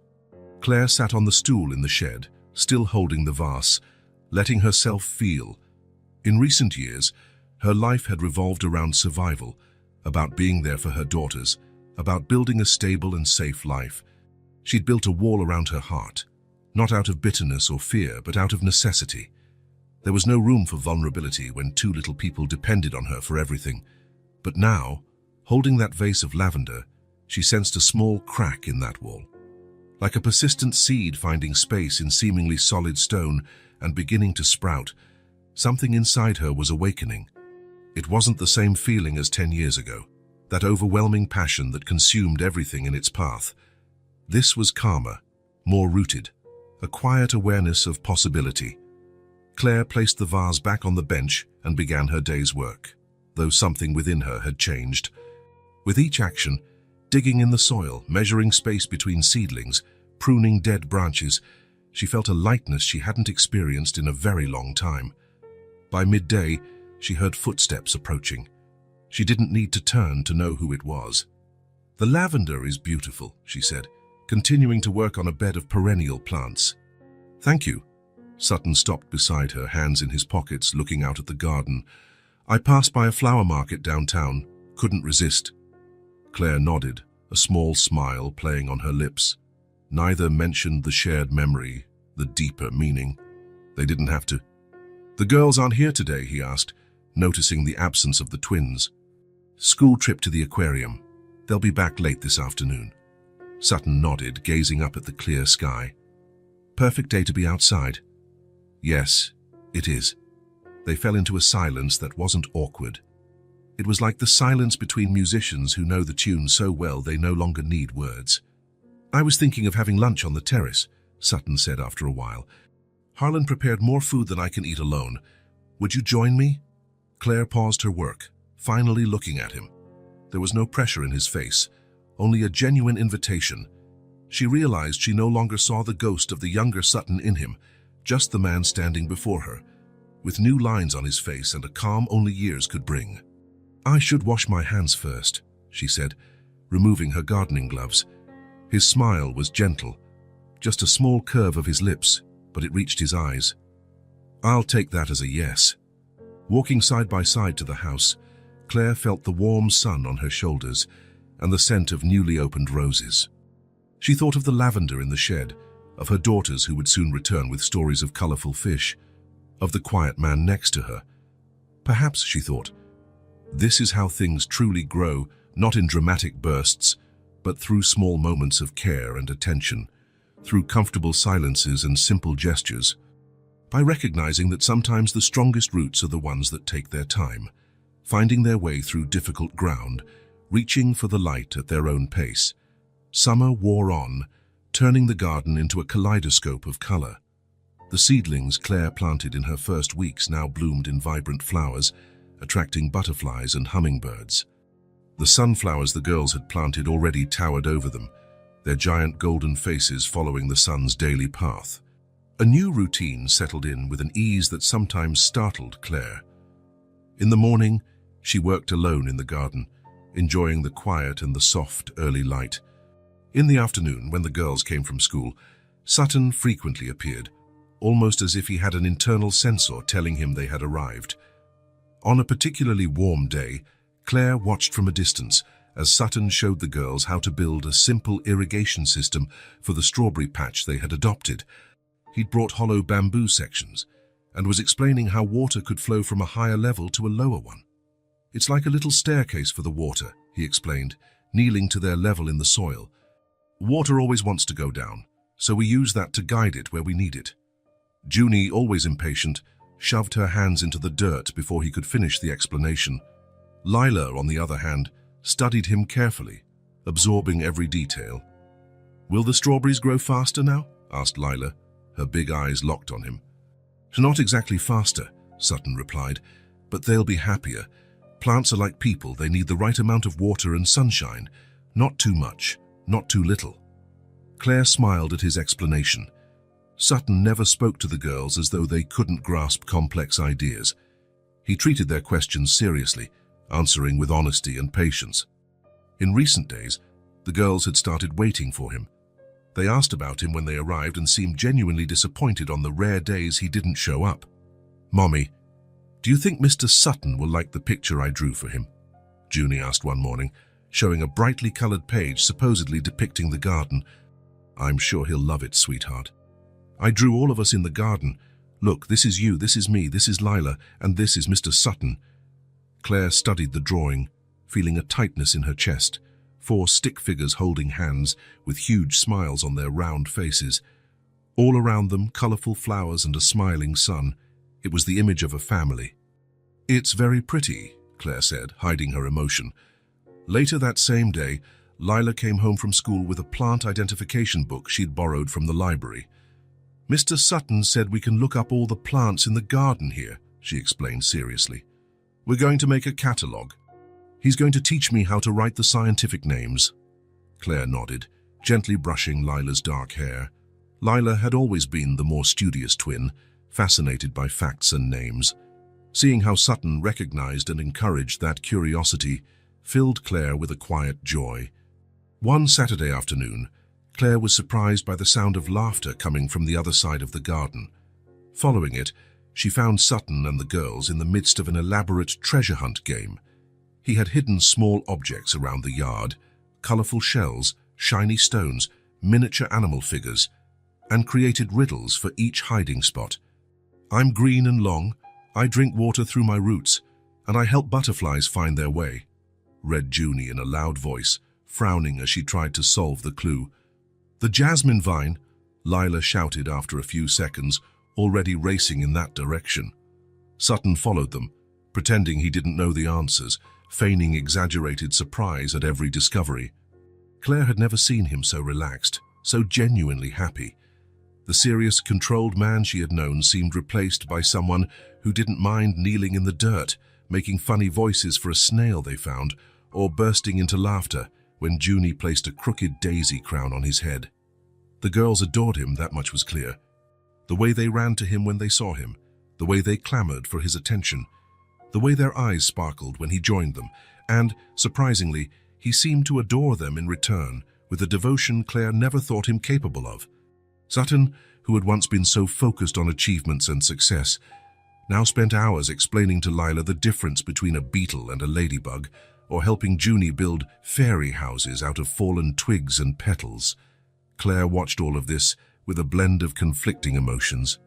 Claire sat on the stool in the shed, still holding the vase, letting herself feel. In recent years, her life had revolved around survival, about being there for her daughters, about building a stable and safe life. She'd built a wall around her heart, not out of bitterness or fear, but out of necessity. There was no room for vulnerability when two little people depended on her for everything. But now, holding that vase of lavender, she sensed a small crack in that wall. Like a persistent seed finding space in seemingly solid stone and beginning to sprout, something inside her was awakening. It wasn't the same feeling as 10 years ago, that overwhelming passion that consumed everything in its path. This was calmer, more rooted, a quiet awareness of possibility. Claire placed the vase back on the bench and began her day's work, though something within her had changed. With each action, digging in the soil, measuring space between seedlings, pruning dead branches, she felt a lightness she hadn't experienced in a very long time. By midday, she heard footsteps approaching. She didn't need to turn to know who it was. "The lavender is beautiful," she said, continuing to work on a bed of perennial plants. "Thank you." Sutton stopped beside her, hands in his pockets, looking out at the garden. "I passed by a flower market downtown. Couldn't resist." Claire nodded, a small smile playing on her lips. Neither mentioned the shared memory, the deeper meaning. They didn't have to. "The girls aren't here today?" he asked, noticing the absence of the twins. "School trip to the aquarium. They'll be back late this afternoon." Sutton nodded, gazing up at the clear sky. "Perfect day to be outside." "Yes, it is." They fell into a silence that wasn't awkward. It was like the silence between musicians who know the tune so well they no longer need words. "I was thinking of having lunch on the terrace," Sutton said after a while. "Harlan prepared more food than I can eat alone. Would you join me?" Claire paused her work, finally looking at him. There was no pressure in his face, only a genuine invitation. She realized she no longer saw the ghost of the younger Sutton in him, just the man standing before her, with new lines on his face and a calm only years could bring. "I should wash my hands first," she said, removing her gardening gloves. His smile was gentle, just a small curve of his lips, but it reached his eyes. "I'll take that as a yes." Walking side by side to the house, Claire felt the warm sun on her shoulders and the scent of newly opened roses. She thought of the lavender in the shed, of her daughters who would soon return with stories of colorful fish, of the quiet man next to her. Perhaps, she thought, this is how things truly grow, not in dramatic bursts, but through small moments of care and attention, through comfortable silences and simple gestures, by recognizing that sometimes the strongest roots are the ones that take their time, finding their way through difficult ground, reaching for the light at their own pace. Summer wore on, turning the garden into a kaleidoscope of color. The seedlings Claire planted in her first weeks now bloomed in vibrant flowers, attracting butterflies and hummingbirds. The sunflowers the girls had planted already towered over them, their giant golden faces following the sun's daily path. A new routine settled in with an ease that sometimes startled Claire. In the morning, she worked alone in the garden, enjoying the quiet and the soft early light. In the afternoon, when the girls came from school, Sutton frequently appeared, almost as if he had an internal sensor telling him they had arrived. On a particularly warm day, Claire watched from a distance as Sutton showed the girls how to build a simple irrigation system for the strawberry patch they had adopted. He'd brought hollow bamboo sections and was explaining how water could flow from a higher level to a lower one. "It's like a little staircase for the water," he explained, kneeling to their level in the soil. "Water always wants to go down, so we use that to guide it where we need it." Junie, always impatient, shoved her hands into the dirt before he could finish the explanation. Lila, on the other hand, studied him carefully, absorbing every detail. "Will the strawberries grow faster now?" asked Lila, her big eyes locked on him. "Not exactly faster," Sutton replied, "but they'll be happier. Plants are like people, they need the right amount of water and sunshine, not too much, not too little." Claire smiled at his explanation. Sutton never spoke to the girls as though they couldn't grasp complex ideas. He treated their questions seriously, answering with honesty and patience. In recent days, the girls had started waiting for him. They asked about him when they arrived and seemed genuinely disappointed on the rare days he didn't show up. "Mommy, do you think Mr. Sutton will like the picture I drew for him?" Junie asked one morning, showing a brightly colored page supposedly depicting the garden. "I'm sure he'll love it, sweetheart. I drew all of us in the garden. Look, this is you, this is me, this is Lila, and this is Mr. Sutton." Claire studied the drawing, feeling a tightness in her chest. 4 stick figures holding hands, with huge smiles on their round faces. All around them, colorful flowers and a smiling sun. It was the image of a family. "It's very pretty," Claire said, hiding her emotion. Later that same day, Lila came home from school with a plant identification book she'd borrowed from the library. "Mr. Sutton said we can look up all the plants in the garden here," she explained seriously. "We're going to make a catalogue. He's going to teach me how to write the scientific names." Claire nodded, gently brushing Lila's dark hair. Lila had always been the more studious twin, fascinated by facts and names. Seeing how Sutton recognized and encouraged that curiosity filled Claire with a quiet joy. One Saturday afternoon, Claire was surprised by the sound of laughter coming from the other side of the garden. Following it, she found Sutton and the girls in the midst of an elaborate treasure hunt game. He had hidden small objects around the yard, colorful shells, shiny stones, miniature animal figures, and created riddles for each hiding spot. "I'm green and long, I drink water through my roots, and I help butterflies find their way," read Junie in a loud voice, frowning as she tried to solve the clue. "The jasmine vine," Lila shouted after a few seconds, already racing in that direction. Sutton followed them, pretending he didn't know the answers, feigning exaggerated surprise at every discovery. Claire had never seen him so relaxed, so genuinely happy. The serious, controlled man she had known seemed replaced by someone who didn't mind kneeling in the dirt, making funny voices for a snail they found, or bursting into laughter when Junie placed a crooked daisy crown on his head. The girls adored him, that much was clear. The way they ran to him when they saw him, the way they clamored for his attention, the way their eyes sparkled when he joined them, and, surprisingly, he seemed to adore them in return with a devotion Claire never thought him capable of. Sutton, who had once been so focused on achievements and success, now spent hours explaining to Lila the difference between a beetle and a ladybug, or helping Junie build fairy houses out of fallen twigs and petals. Claire watched all of this with a blend of conflicting emotions.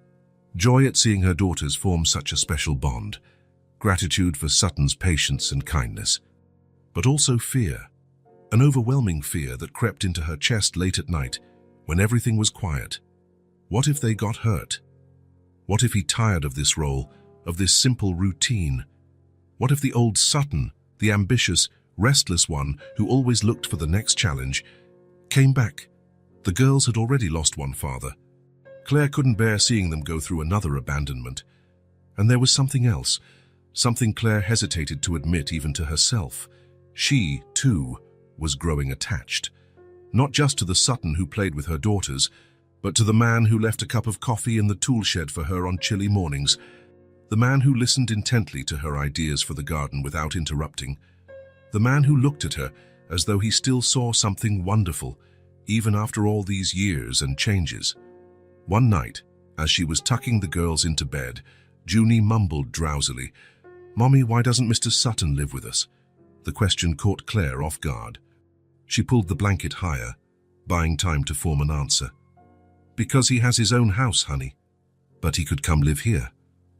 Joy at seeing her daughters form such a special bond, gratitude for Sutton's patience and kindness, but also fear, an overwhelming fear that crept into her chest late at night when everything was quiet. What if they got hurt? What if he tired of this role, of this simple routine? What if the old Sutton, the ambitious, restless one who always looked for the next challenge, came back? The girls had already lost one father. Claire couldn't bear seeing them go through another abandonment. And there was something else, something Claire hesitated to admit even to herself. She, too, was growing attached. Not just to the Sutton who played with her daughters, but to the man who left a cup of coffee in the tool shed for her on chilly mornings, the man who listened intently to her ideas for the garden without interrupting, the man who looked at her as though he still saw something wonderful, even after all these years and changes. One night, as she was tucking the girls into bed, Junie mumbled drowsily, "Mommy, why doesn't Mr. Sutton live with us?" The question caught Claire off guard. She pulled the blanket higher, buying time to form an answer. "Because he has his own house, honey. But he could come live here,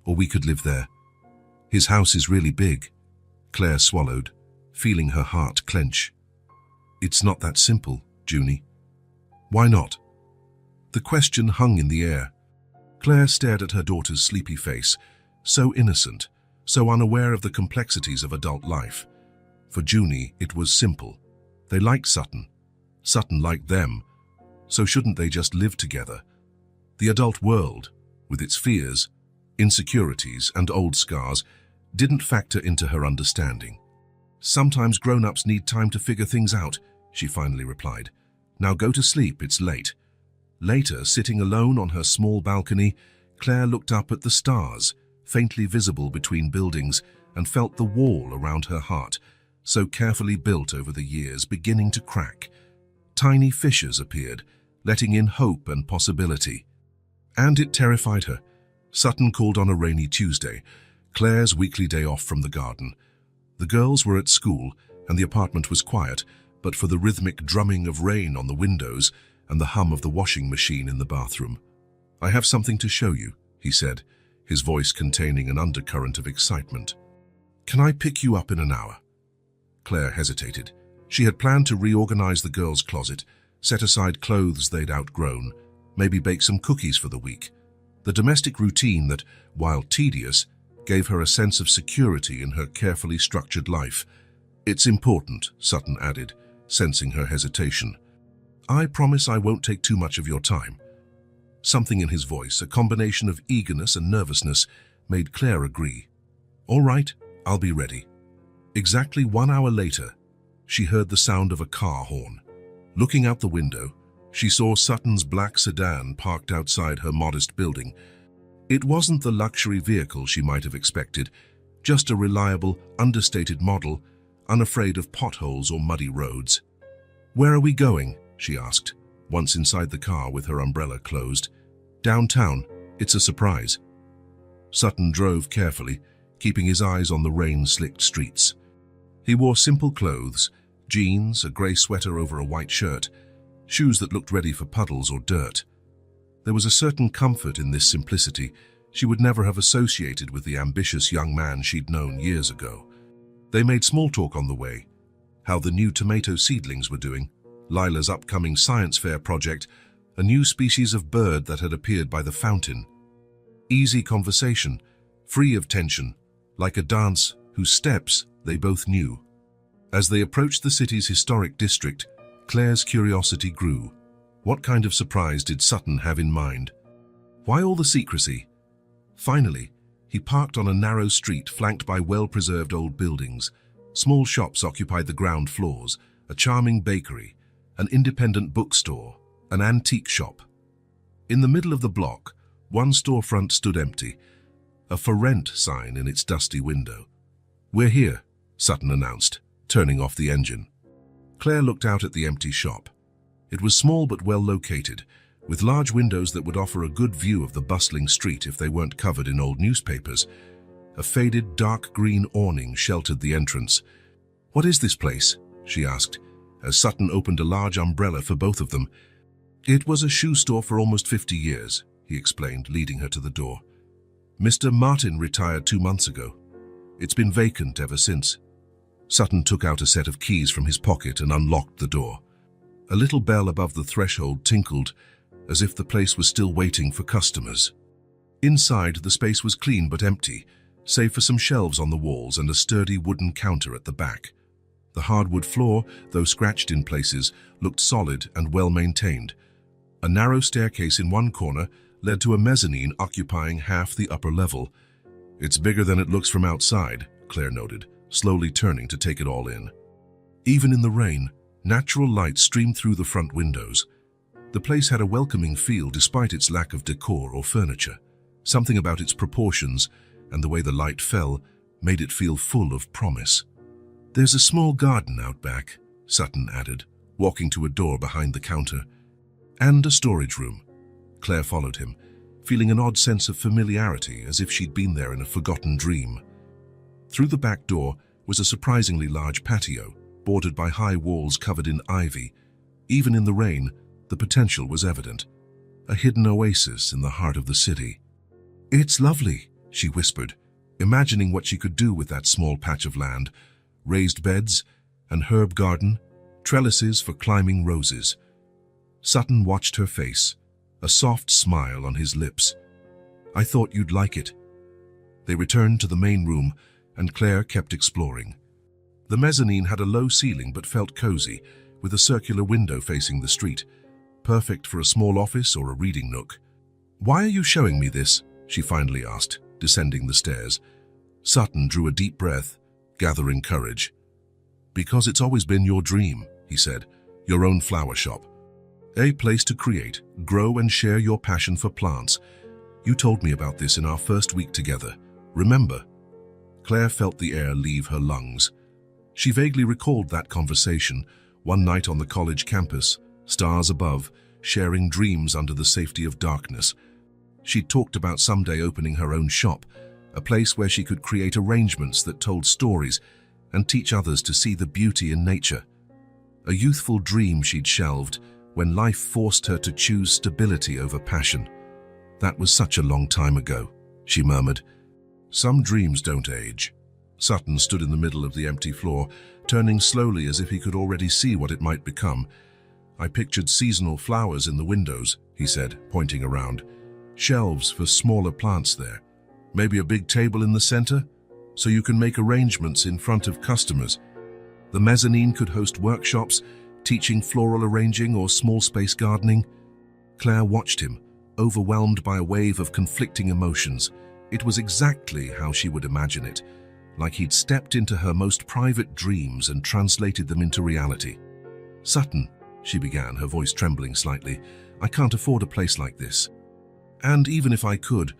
or we could live there. His house is really big." Claire swallowed, feeling her heart clench. "It's not that simple, Junie." "Why not?" The question hung in the air. Claire stared at her daughter's sleepy face, so innocent, so unaware of the complexities of adult life. For Junie, it was simple. They liked Sutton. Sutton liked them. So shouldn't they just live together? The adult world, with its fears, insecurities, and old scars, didn't factor into her understanding. "Sometimes grown-ups need time to figure things out," she finally replied. "Now go to sleep, it's late." Later, sitting alone on her small balcony, Claire looked up at the stars, faintly visible between buildings, and felt the wall around her heart, so carefully built over the years, beginning to crack. Tiny fissures appeared, letting in hope and possibility. And it terrified her. Sutton called on a rainy Tuesday, Claire's weekly day off from the garden. The girls were at school, and the apartment was quiet, but for the rhythmic drumming of rain on the windows and the hum of the washing machine in the bathroom. "I have something to show you," he said, his voice containing an undercurrent of excitement. "Can I pick you up in an hour?" Claire hesitated. She had planned to reorganize the girls' closet, set aside clothes they'd outgrown, maybe bake some cookies for the week. The domestic routine that, while tedious, gave her a sense of security in her carefully structured life. "It's important," Sutton added, sensing her hesitation. "I promise I won't take too much of your time." Something in his voice, a combination of eagerness and nervousness, made Claire agree. "All right, I'll be ready." Exactly 1 hour later, she heard the sound of a car horn. Looking out the window, she saw Sutton's black sedan parked outside her modest building. It wasn't the luxury vehicle she might have expected, just a reliable, understated model, unafraid of potholes or muddy roads. "Where are we going?" she asked, once inside the car with her umbrella closed. "Downtown. It's a surprise." Sutton drove carefully, keeping his eyes on the rain-slicked streets. He wore simple clothes, jeans, a grey sweater over a white shirt, shoes that looked ready for puddles or dirt. There was a certain comfort in this simplicity she would never have associated with the ambitious young man she'd known years ago. They made small talk on the way, how the new tomato seedlings were doing, Lila's upcoming science fair project, a new species of bird that had appeared by the fountain. Easy conversation, free of tension, like a dance whose steps they both knew. As they approached the city's historic district, Claire's curiosity grew. What kind of surprise did Sutton have in mind? Why all the secrecy? Finally, he parked on a narrow street flanked by well-preserved old buildings. Small shops occupied the ground floors, a charming bakery, an independent bookstore, an antique shop. In the middle of the block, one storefront stood empty, a "For Rent" sign in its dusty window. "We're here," Sutton announced, turning off the engine. Claire looked out at the empty shop. It was small but well located, with large windows that would offer a good view of the bustling street if they weren't covered in old newspapers. A faded, dark green awning sheltered the entrance. "What is this place?" she asked, as Sutton opened a large umbrella for both of them. "It was a shoe store for almost 50 years, he explained, leading her to the door. "Mr. Martin retired 2 months ago. It's been vacant ever since." Sutton took out a set of keys from his pocket and unlocked the door. A little bell above the threshold tinkled, as if the place was still waiting for customers. Inside, the space was clean but empty, save for some shelves on the walls and a sturdy wooden counter at the back. The hardwood floor, though scratched in places, looked solid and well-maintained. A narrow staircase in one corner led to a mezzanine occupying half the upper level. "It's bigger than it looks from outside," Claire noted, slowly turning to take it all in. Even in the rain, natural light streamed through the front windows. The place had a welcoming feel despite its lack of decor or furniture. Something about its proportions and the way the light fell made it feel full of promise. "There's a small garden out back," Sutton added, walking to a door behind the counter. "And a storage room." Claire followed him, feeling an odd sense of familiarity, as if she'd been there in a forgotten dream. Through the back door was a surprisingly large patio, bordered by high walls covered in ivy. Even in the rain, the potential was evident. A hidden oasis in the heart of the city. "It's lovely," she whispered, imagining what she could do with that small patch of land. Raised beds, an herb garden, trellises for climbing roses. Sutton watched her face, a soft smile on his lips. "I thought you'd like it." They returned to the main room, and Claire kept exploring. The mezzanine had a low ceiling but felt cozy, with a circular window facing the street, perfect for a small office or a reading nook. "Why are you showing me this?" she finally asked, descending the stairs. Sutton drew a deep breath, gathering courage. "Because it's always been your dream," he said, "your own flower shop." A place to create, grow and share your passion for plants. You told me about this in our first week together. Remember? Claire felt the air leave her lungs. She vaguely recalled that conversation, one night on the college campus, stars above, sharing dreams under the safety of darkness. She'd talked about someday opening her own shop, a place where she could create arrangements that told stories and teach others to see the beauty in nature. A youthful dream she'd shelved when life forced her to choose stability over passion. That was such a long time ago, she murmured. Some dreams don't age. Sutton stood in the middle of the empty floor, turning slowly as if he could already see what it might become. I pictured seasonal flowers in the windows, he said, pointing around. Shelves for smaller plants there. Maybe a big table in the center, so you can make arrangements in front of customers. The mezzanine could host workshops, teaching floral arranging or small space gardening. Claire watched him, overwhelmed by a wave of conflicting emotions. It was exactly how she would imagine it, like he'd stepped into her most private dreams and translated them into reality. Sutton, she began, her voice trembling slightly, I can't afford a place like this. And even if I could,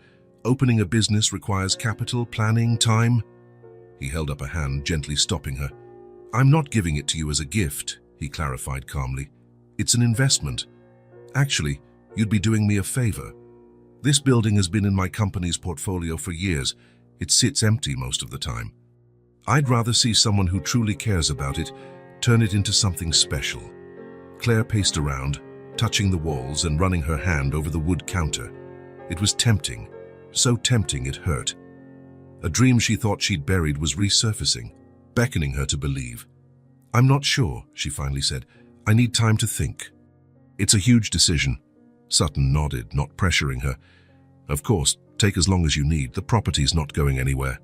opening a business requires capital, planning, time. He held up a hand, gently stopping her. I'm not giving it to you as a gift, he clarified calmly. It's an investment. Actually, you'd be doing me a favor. This building has been in my company's portfolio for years. It sits empty most of the time. I'd rather see someone who truly cares about it turn it into something special. Claire paced around, touching the walls and running her hand over the wood counter. It was tempting, so tempting it hurt. A dream she thought she'd buried was resurfacing, beckoning her to believe. I'm not sure, she finally said. I need time to think. It's a huge decision. Sutton nodded, not pressuring her. Of course, take as long as you need. The property's not going anywhere.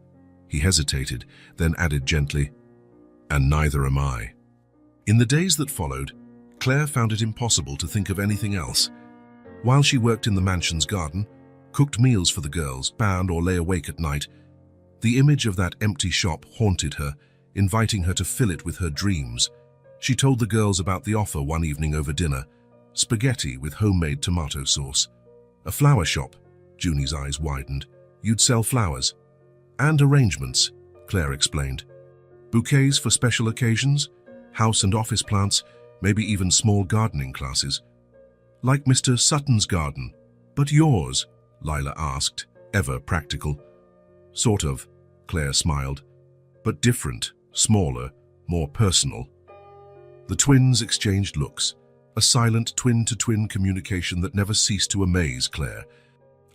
He hesitated, then added gently, and neither am I. In the days that followed, Claire found it impossible to think of anything else. While she worked in the mansion's garden, cooked meals for the girls, bound or lay awake at night, the image of that empty shop haunted her, inviting her to fill it with her dreams. She told the girls about the offer one evening over dinner, spaghetti with homemade tomato sauce. A flower shop, Junie's eyes widened. You'd sell flowers. And arrangements, Claire explained. Bouquets for special occasions, house and office plants, maybe even small gardening classes. Like Mr. Sutton's garden. But yours? Lila asked, ever practical. Sort of, Claire smiled. But different, smaller, more personal. The twins exchanged looks, a silent twin-to-twin communication that never ceased to amaze Claire.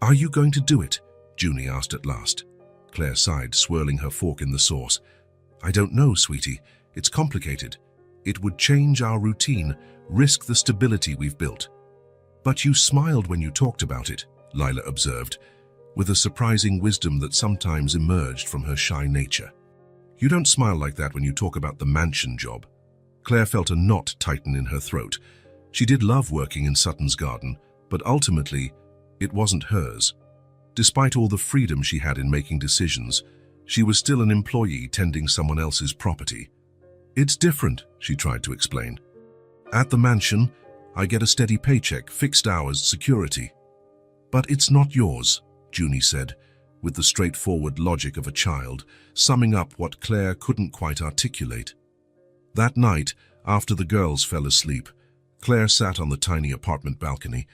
Are you going to do it? Junie asked at last. Claire sighed, swirling her fork in the sauce. I don't know, sweetie. It's complicated. It would change our routine, risk the stability we've built. But you smiled when you talked about it, Lila observed, with a surprising wisdom that sometimes emerged from her shy nature. You don't smile like that when you talk about the mansion job. Claire felt a knot tighten in her throat. She did love working in Sutton's garden, but ultimately, it wasn't hers. Despite all the freedom she had in making decisions, she was still an employee tending someone else's property. It's different, she tried to explain. At the mansion, I get a steady paycheck, fixed hours, security. But it's not yours, Junie said, with the straightforward logic of a child, summing up what Claire couldn't quite articulate. That night, after the girls fell asleep, Claire sat on the tiny apartment balcony,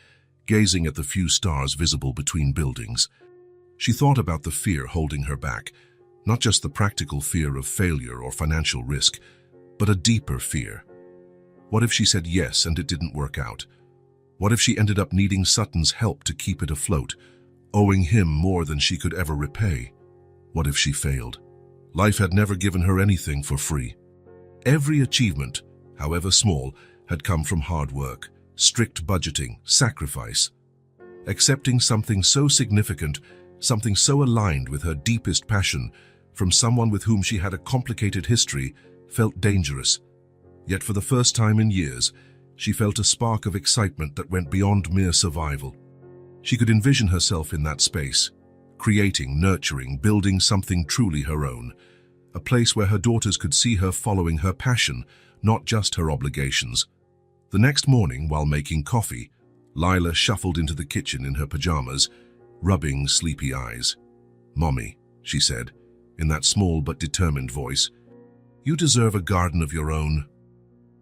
gazing at the few stars visible between buildings. She thought about the fear holding her back, not just the practical fear of failure or financial risk, but a deeper fear. What if she said yes and it didn't work out? What if she ended up needing Sutton's help to keep it afloat, owing him more than she could ever repay? What if she failed? Life had never given her anything for free. Every achievement, however small, had come from hard work, strict budgeting, sacrifice. Accepting something so significant, something so aligned with her deepest passion, from someone with whom she had a complicated history, felt dangerous. Yet for the first time in years, she felt a spark of excitement that went beyond mere survival. She could envision herself in that space, creating, nurturing, building something truly her own, a place where her daughters could see her following her passion, not just her obligations. The next morning, while making coffee, Lila shuffled into the kitchen in her pajamas, rubbing sleepy eyes. "Mommy," she said, in that small but determined voice, "you deserve a garden of your own."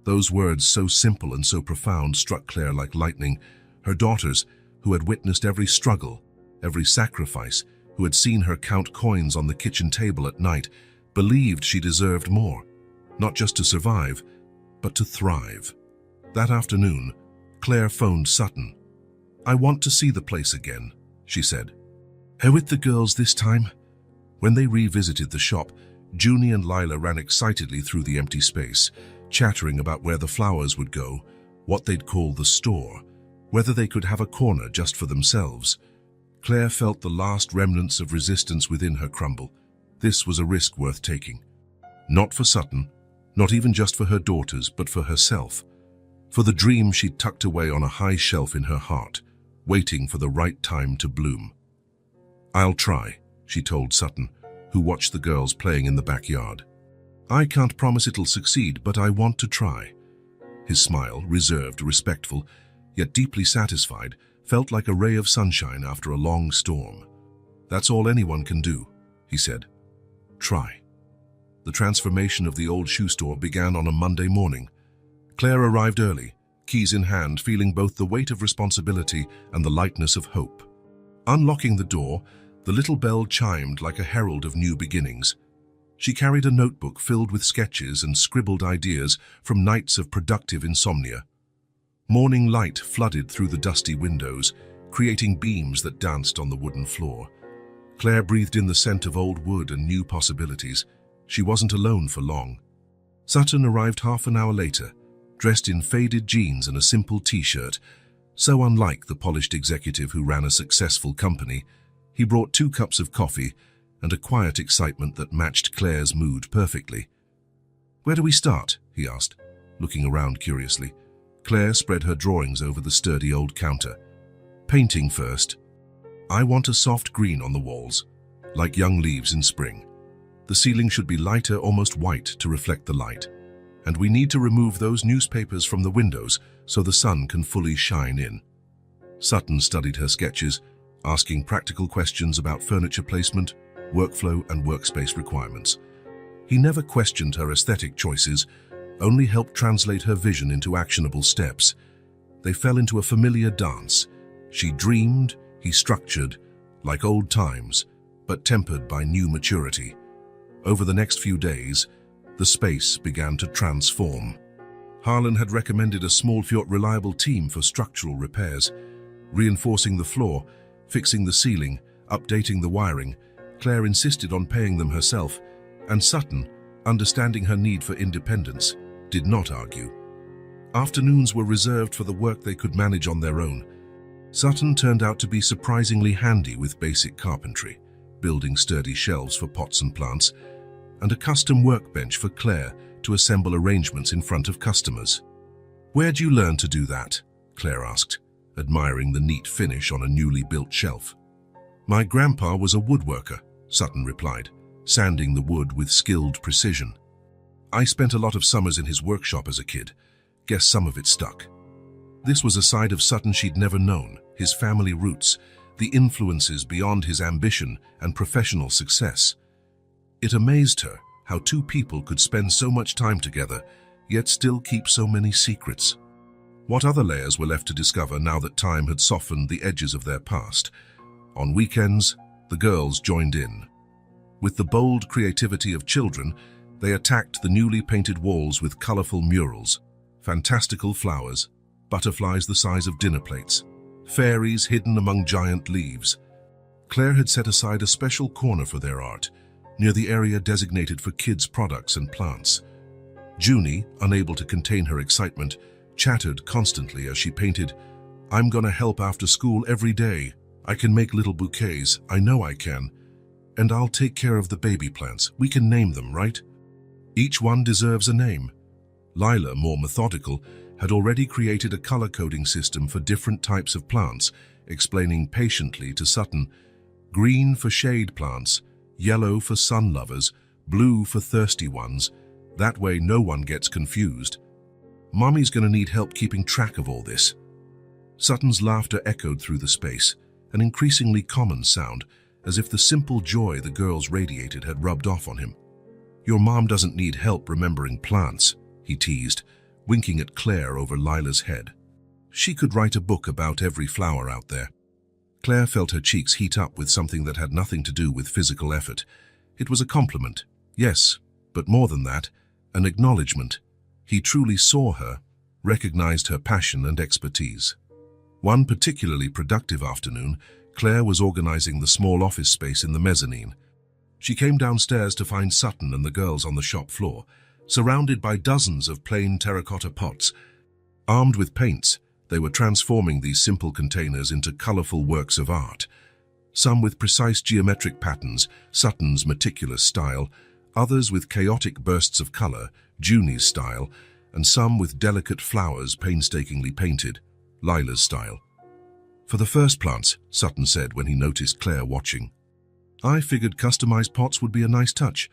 Those words, so simple and so profound, struck Claire like lightning. Her daughters, who had witnessed every struggle, every sacrifice, who had seen her count coins on the kitchen table at night, believed she deserved more, not just to survive, but to thrive. That afternoon, Claire phoned Sutton. "I want to see the place again," she said. "Her with the girls this time?" When they revisited the shop, Junie and Lila ran excitedly through the empty space, chattering about where the flowers would go, what they'd call the store, whether they could have a corner just for themselves. Claire felt the last remnants of resistance within her crumble. This was a risk worth taking. Not for Sutton, not even just for her daughters, but for herself. For the dream she'd tucked away on a high shelf in her heart, waiting for the right time to bloom. "I'll try," she told Sutton, who watched the girls playing in the backyard. "I can't promise it'll succeed, but I want to try." His smile, reserved, respectful, yet deeply satisfied, felt like a ray of sunshine after a long storm. "That's all anyone can do," he said. "Try." The transformation of the old shoe store began on a Monday morning. Claire arrived early, keys in hand, feeling both the weight of responsibility and the lightness of hope. Unlocking the door, the little bell chimed like a herald of new beginnings. She carried a notebook filled with sketches and scribbled ideas from nights of productive insomnia. Morning light flooded through the dusty windows, creating beams that danced on the wooden floor. Claire breathed in the scent of old wood and new possibilities. She wasn't alone for long. Sutton arrived half an hour later, dressed in faded jeans and a simple t-shirt. So unlike the polished executive who ran a successful company, he brought 2 cups of coffee and a quiet excitement that matched Claire's mood perfectly. "Where do we start?" he asked, looking around curiously. Claire spread her drawings over the sturdy old counter. "Painting first. I want a soft green on the walls, like young leaves in spring. The ceiling should be lighter, almost white, to reflect the light. And we need to remove those newspapers from the windows so the sun can fully shine in." Sutton studied her sketches, asking practical questions about furniture placement, workflow, and workspace requirements. He never questioned her aesthetic choices, only helped translate her vision into actionable steps. They fell into a familiar dance. She dreamed, he structured, like old times, but tempered by new maturity. Over the next few days, the space began to transform. Harlan had recommended a small yet reliable team for structural repairs, reinforcing the floor, fixing the ceiling, updating the wiring. Claire insisted on paying them herself, and Sutton, understanding her need for independence, did not argue. Afternoons were reserved for the work they could manage on their own. Sutton turned out to be surprisingly handy with basic carpentry, building sturdy shelves for pots and plants, and a custom workbench for Claire to assemble arrangements in front of customers. "Where'd you learn to do that?" Claire asked, admiring the neat finish on a newly built shelf. "My grandpa was a woodworker," Sutton replied, sanding the wood with skilled precision. "I spent a lot of summers in his workshop as a kid. Guess some of it stuck." This was a side of Sutton she'd never known, his family roots, the influences beyond his ambition and professional success. It amazed her how 2 people could spend so much time together, yet still keep so many secrets. What other layers were left to discover now that time had softened the edges of their past? On weekends, the girls joined in. With the bold creativity of children, they attacked the newly painted walls with colorful murals, fantastical flowers, butterflies the size of dinner plates, fairies hidden among giant leaves. Claire had set aside a special corner for their art, near the area designated for kids' products and plants. Junie, unable to contain her excitement, chattered constantly as she painted, "I'm gonna help after school every day. I can make little bouquets, I know I can. And I'll take care of the baby plants. We can name them, right? Each one deserves a name." Lila, more methodical, had already created a color-coding system for different types of plants, explaining patiently to Sutton, "Green for shade plants, yellow for sun lovers, blue for thirsty ones. That way no one gets confused." Mommy's gonna need help keeping track of all this. Sutton's laughter echoed through the space, an increasingly common sound, as if the simple joy the girls radiated had rubbed off on him. Your mom doesn't need help remembering plants, he teased, winking at Claire over Lila's head. She could write a book about every flower out there. Claire felt her cheeks heat up with something that had nothing to do with physical effort. It was a compliment, yes, but more than that, an acknowledgement. He truly saw her, recognized her passion and expertise. One particularly productive afternoon, Claire was organizing the small office space in the mezzanine. She came downstairs to find Sutton and the girls on the shop floor, surrounded by dozens of plain terracotta pots. Armed with paints, they were transforming these simple containers into colorful works of art. Some with precise geometric patterns, Sutton's meticulous style, others with chaotic bursts of color, Junie's style, and some with delicate flowers painstakingly painted, Lila's style. For the first plants, Sutton said when he noticed Claire watching. I figured customized pots would be a nice touch.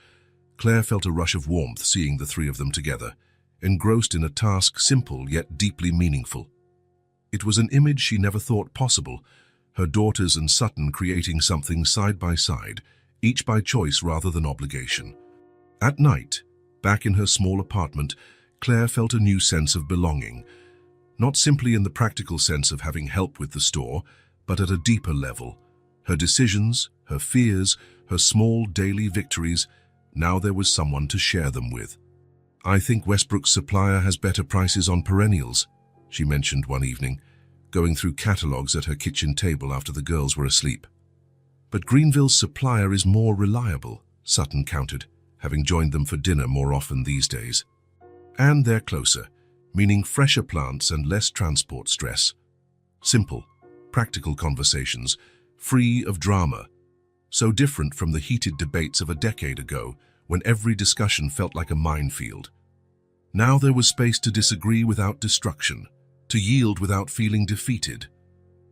Claire felt a rush of warmth seeing the three of them together, engrossed in a task simple yet deeply meaningful. It was an image she never thought possible, her daughters and Sutton creating something side by side, each by choice rather than obligation. At night, back in her small apartment, Claire felt a new sense of belonging, not simply in the practical sense of having help with the store, but at a deeper level. Her decisions, her fears, her small daily victories, now there was someone to share them with. I think Westbrook's supplier has better prices on perennials, she mentioned one evening, going through catalogs at her kitchen table after the girls were asleep. But Greenville's supplier is more reliable, Sutton countered, having joined them for dinner more often these days. And they're closer, meaning fresher plants and less transport stress. Simple, practical conversations, free of drama, so different from the heated debates of a decade ago when every discussion felt like a minefield. Now there was space to disagree without destruction, to yield without feeling defeated.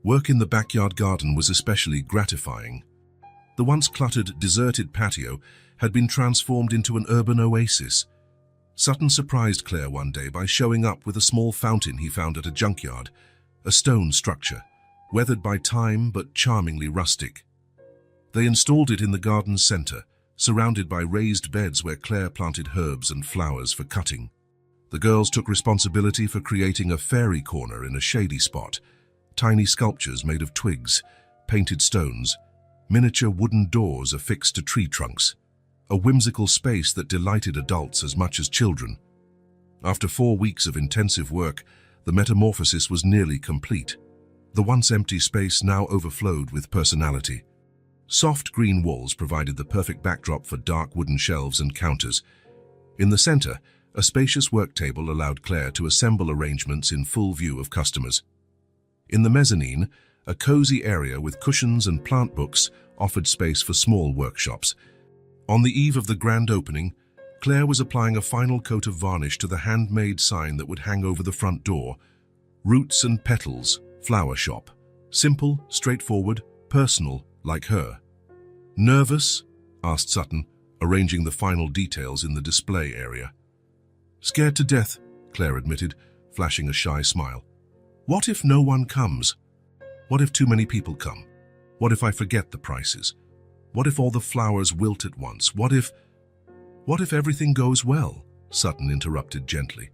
Work in the backyard garden was especially gratifying. The once cluttered, deserted patio had been transformed into an urban oasis. Sutton surprised Claire one day by showing up with a small fountain he found at a junkyard, a stone structure, weathered by time but charmingly rustic. They installed it in the garden's center, surrounded by raised beds where Claire planted herbs and flowers for cutting. The girls took responsibility for creating a fairy corner in a shady spot, tiny sculptures made of twigs, painted stones, miniature wooden doors affixed to tree trunks, a whimsical space that delighted adults as much as children. After 4 weeks of intensive work, the metamorphosis was nearly complete. The once empty space now overflowed with personality. Soft green walls provided the perfect backdrop for dark wooden shelves and counters. In the center, a spacious work table allowed Claire to assemble arrangements in full view of customers. In the mezzanine, a cozy area with cushions and plant books offered space for small workshops. On the eve of the grand opening, Claire was applying a final coat of varnish to the handmade sign that would hang over the front door. Roots and Petals, Flower Shop. Simple, straightforward, personal, like her. Nervous? Asked Sutton, arranging the final details in the display area. Scared to death, Claire admitted, flashing a shy smile. What if no one comes? What if too many people come? What if I forget the prices? What if all the flowers wilt at once? What if everything goes well? Sutton interrupted gently.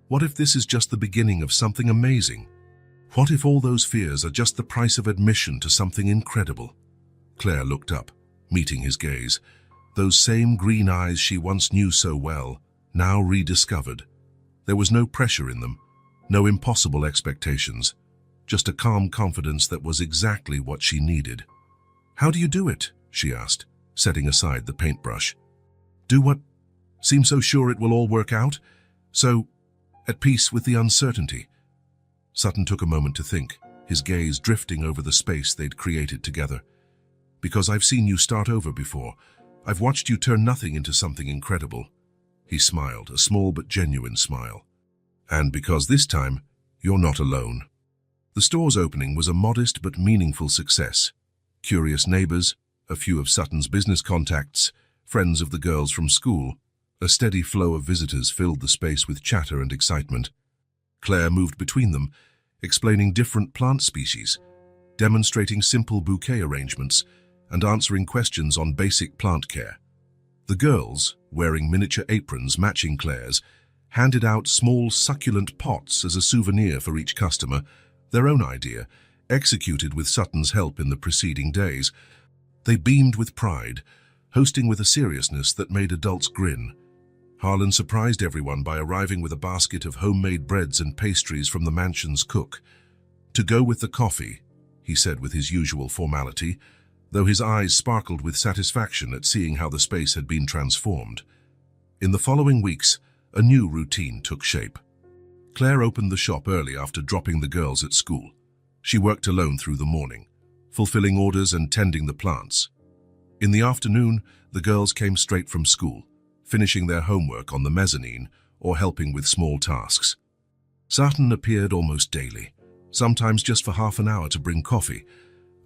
What if this is just the beginning of something amazing? What if all those fears are just the price of admission to something incredible? Claire looked up, meeting his gaze. Those same green eyes she once knew so well, now rediscovered. There was no pressure in them, no impossible expectations, just a calm confidence that was exactly what she needed. How do you do it? She asked, setting aside the paintbrush. Do what? Seem so sure it will all work out? So, at peace with the uncertainty? Sutton took a moment to think, his gaze drifting over the space they'd created together. Because I've seen you start over before. I've watched you turn nothing into something incredible. He smiled, a small but genuine smile. And because this time, you're not alone. The store's opening was a modest but meaningful success. Curious neighbors, a few of Sutton's business contacts, friends of the girls from school, a steady flow of visitors filled the space with chatter and excitement. Claire moved between them, explaining different plant species, demonstrating simple bouquet arrangements, and answering questions on basic plant care. The girls, wearing miniature aprons matching Claire's, handed out small succulent pots as a souvenir for each customer, their own idea, executed with Sutton's help in the preceding days. They beamed with pride, hosting with a seriousness that made adults grin. Harlan surprised everyone by arriving with a basket of homemade breads and pastries from the mansion's cook. "To go with the coffee," he said with his usual formality, though his eyes sparkled with satisfaction at seeing how the space had been transformed. In the following weeks, a new routine took shape. Claire opened the shop early after dropping the girls at school. She worked alone through the morning, fulfilling orders and tending the plants. In the afternoon, the girls came straight from school, finishing their homework on the mezzanine or helping with small tasks. Sutton appeared almost daily, sometimes just for half an hour to bring coffee,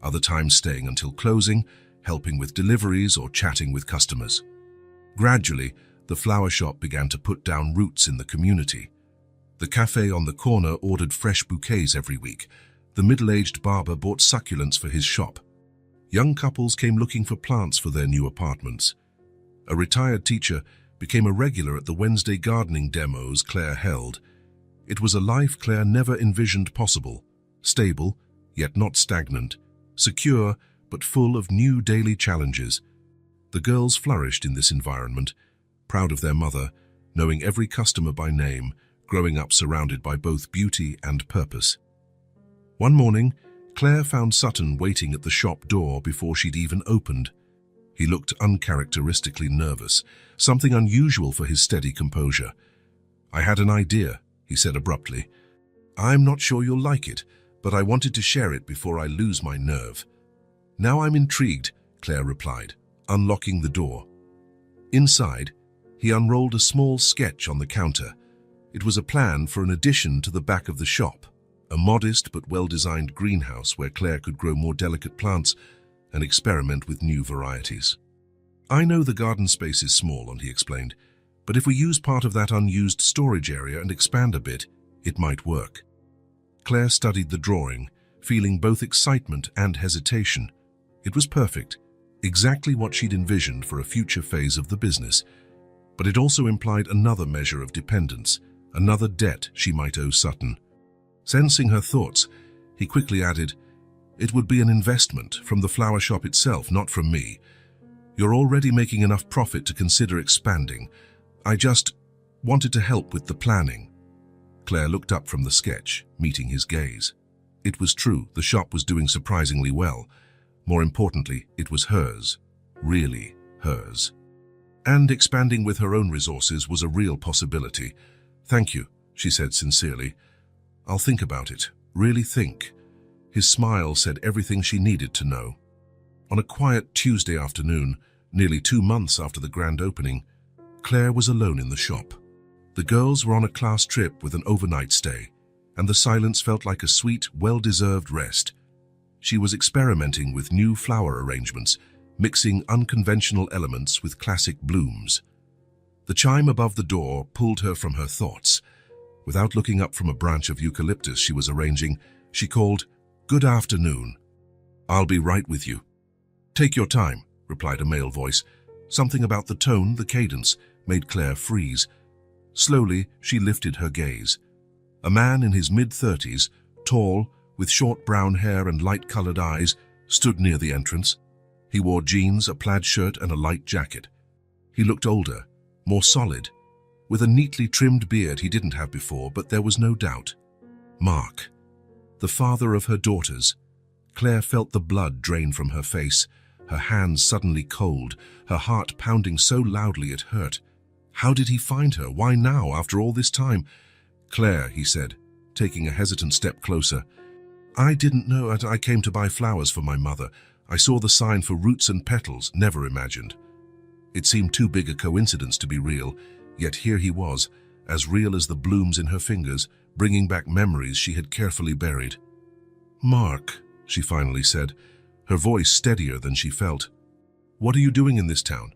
other times staying until closing, helping with deliveries or chatting with customers. Gradually, the flower shop began to put down roots in the community. The cafe on the corner ordered fresh bouquets every week. The middle-aged barber bought succulents for his shop. Young couples came looking for plants for their new apartments. A retired teacher became a regular at the Wednesday gardening demos Claire held. It was a life Claire never envisioned possible, stable, yet not stagnant, secure, but full of new daily challenges. The girls flourished in this environment, proud of their mother, knowing every customer by name, growing up surrounded by both beauty and purpose. One morning, Claire found Sutton waiting at the shop door before she'd even opened. He looked uncharacteristically nervous, something unusual for his steady composure. "I had an idea," he said abruptly. "I'm not sure you'll like it, but I wanted to share it before I lose my nerve." "Now I'm intrigued," Claire replied, unlocking the door. Inside, he unrolled a small sketch on the counter. It was a plan for an addition to the back of the shop, a modest but well-designed greenhouse where Claire could grow more delicate plants and experiment with new varieties. "I know the garden space is small," he explained, "but if we use part of that unused storage area and expand a bit, it might work." Claire studied the drawing, feeling both excitement and hesitation. It was perfect, exactly what she'd envisioned for a future phase of the business. But it also implied another measure of dependence, another debt she might owe Sutton. Sensing her thoughts, he quickly added, "It would be an investment from the flower shop itself, not from me. You're already making enough profit to consider expanding. I just wanted to help with the planning." Claire looked up from the sketch, meeting his gaze. It was true, the shop was doing surprisingly well. More importantly, it was hers, really hers. And expanding with her own resources was a real possibility. "Thank you," she said sincerely. "I'll think about it, really think." His smile said everything she needed to know. On a quiet Tuesday afternoon, nearly 2 months after the grand opening, Claire was alone in the shop. The girls were on a class trip with an overnight stay, and the silence felt like a sweet, well-deserved rest. She was experimenting with new flower arrangements, mixing unconventional elements with classic blooms. The chime above the door pulled her from her thoughts. Without looking up from a branch of eucalyptus she was arranging, she called, "Good afternoon." "I'll be right with you." "Take your time," replied a male voice. Something about the tone, the cadence, made Claire freeze. Slowly, she lifted her gaze. A man in his mid-30s, tall, with short brown hair and light-colored eyes, stood near the entrance. He wore jeans, a plaid shirt, and a light jacket. He looked older, more solid, with a neatly trimmed beard he didn't have before, but there was no doubt. Mark, the father of her daughters. Claire felt the blood drain from her face, her hands suddenly cold, her heart pounding so loudly it hurt. How did he find her? Why now, after all this time? "Claire," he said, taking a hesitant step closer. "I didn't know. I came to buy flowers for my mother. I saw the sign for roots and petals, never imagined." It seemed too big a coincidence to be real, yet here he was, as real as the blooms in her fingers, bringing back memories she had carefully buried. "Mark," she finally said, her voice steadier than she felt. "What are you doing in this town?"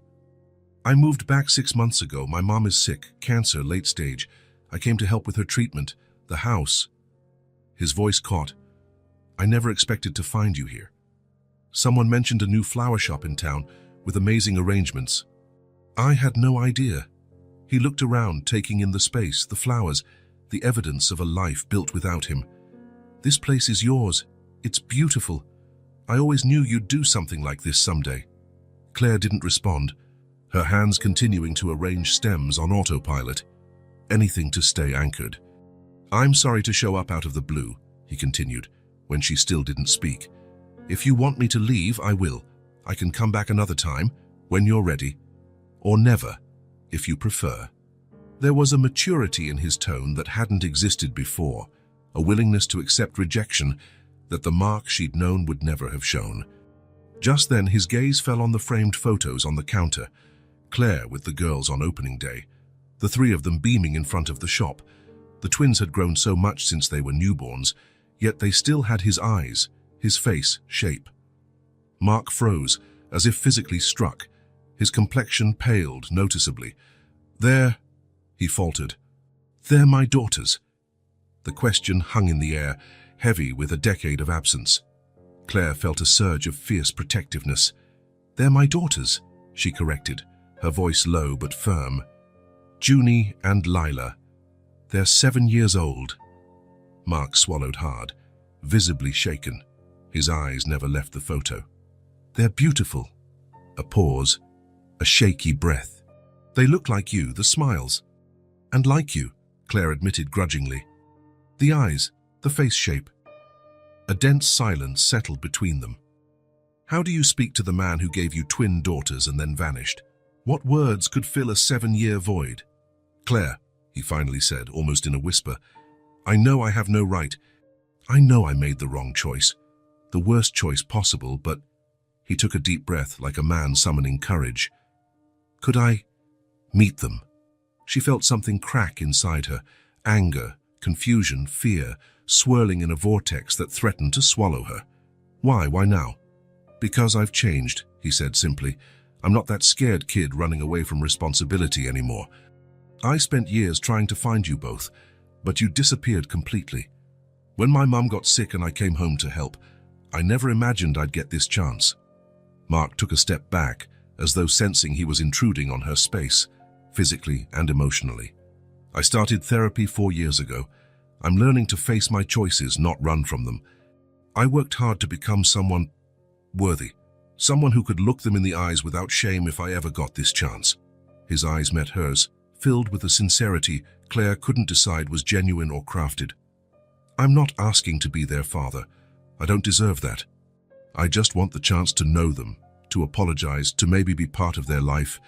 "I moved back 6 months ago. My mom is sick, cancer, late stage. I came to help with her treatment. The house. His voice caught. I never expected to find you here. Someone mentioned a new flower shop in town with amazing arrangements. I had no idea. He looked around, taking in the space, the flowers, the evidence of a life built without him. This place is yours. It's beautiful. I always knew you'd do something like this someday. Claire didn't respond, her hands continuing to arrange stems on autopilot. Anything to stay anchored. I'm sorry to show up out of the blue, he continued, when she still didn't speak. If you want me to leave, I will. I can come back another time, when you're ready. Or never, if you prefer. There was a maturity in his tone that hadn't existed before, a willingness to accept rejection that the Mark she'd known would never have shown. Just then, his gaze fell on the framed photos on the counter. Claire with the girls on opening day, the three of them beaming in front of the shop. The twins had grown so much since they were newborns, yet they still had his eyes, his face, shape. Mark froze, as if physically struck. His complexion paled noticeably. They're, he faltered. They're my daughters. The question hung in the air, heavy with a decade of absence. Claire felt a surge of fierce protectiveness. They're my daughters, she corrected, her voice low but firm. Junie and Lila. They're 7 years old. Mark swallowed hard, visibly shaken. His eyes never left the photo. They're beautiful. A pause, a shaky breath. They look like you, the smiles. And like you, Claire admitted grudgingly. The eyes, the face shape. A dense silence settled between them. How do you speak to the man who gave you twin daughters and then vanished? What words could fill a 7-year void? Claire, he finally said, almost in a whisper, I know I have no right. I know I made the wrong choice. The worst choice possible, but... He took a deep breath like a man summoning courage. Could I meet them? She felt something crack inside her. Anger, confusion, fear, swirling in a vortex that threatened to swallow her. Why? Why now? Because I've changed, he said simply. I'm not that scared kid running away from responsibility anymore. I spent years trying to find you both, but you disappeared completely. When my mum got sick and I came home to help, I never imagined I'd get this chance. Mark took a step back, as though sensing he was intruding on her space, physically and emotionally. I started therapy 4 years ago. I'm learning to face my choices, not run from them. I worked hard to become someone worthy, someone who could look them in the eyes without shame if I ever got this chance. His eyes met hers, filled with a sincerity Claire couldn't decide was genuine or crafted. I'm not asking to be their father. I don't deserve that. I just want the chance to know them, to apologize, to maybe be part of their life,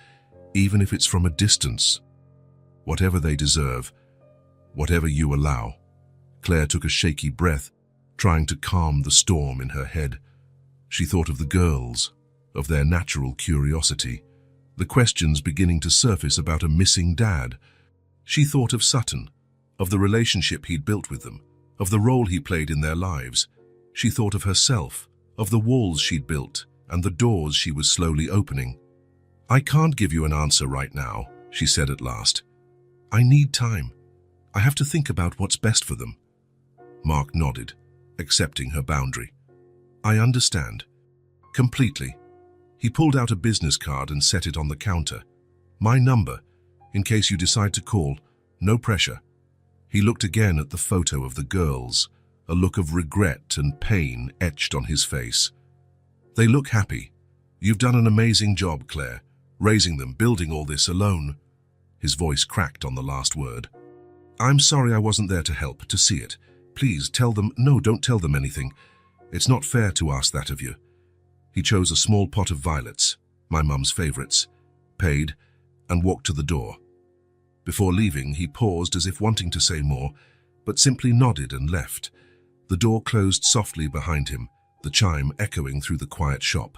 even if it's from a distance. Whatever they deserve, whatever you allow. Claire took a shaky breath, trying to calm the storm in her head. She thought of the girls, of their natural curiosity, the questions beginning to surface about a missing dad. She thought of Sutton, of the relationship he'd built with them, of the role he played in their lives. She thought of herself, of the walls she'd built and the doors she was slowly opening. I can't give you an answer right now, she said at last. I need time. I have to think about what's best for them. Mark nodded, accepting her boundary. I understand. Completely. He pulled out a business card and set it on the counter. My number, in case you decide to call. No pressure. He looked again at the photo of the girls, a look of regret and pain etched on his face. They look happy. You've done an amazing job, Claire, raising them, building all this alone. His voice cracked on the last word. I'm sorry I wasn't there to help, to see it. Please tell them, no, don't tell them anything. It's not fair to ask that of you. He chose a small pot of violets, my mum's favorites, paid, and walked to the door. Before leaving, he paused as if wanting to say more, but simply nodded and left. The door closed softly behind him, the chime echoing through the quiet shop.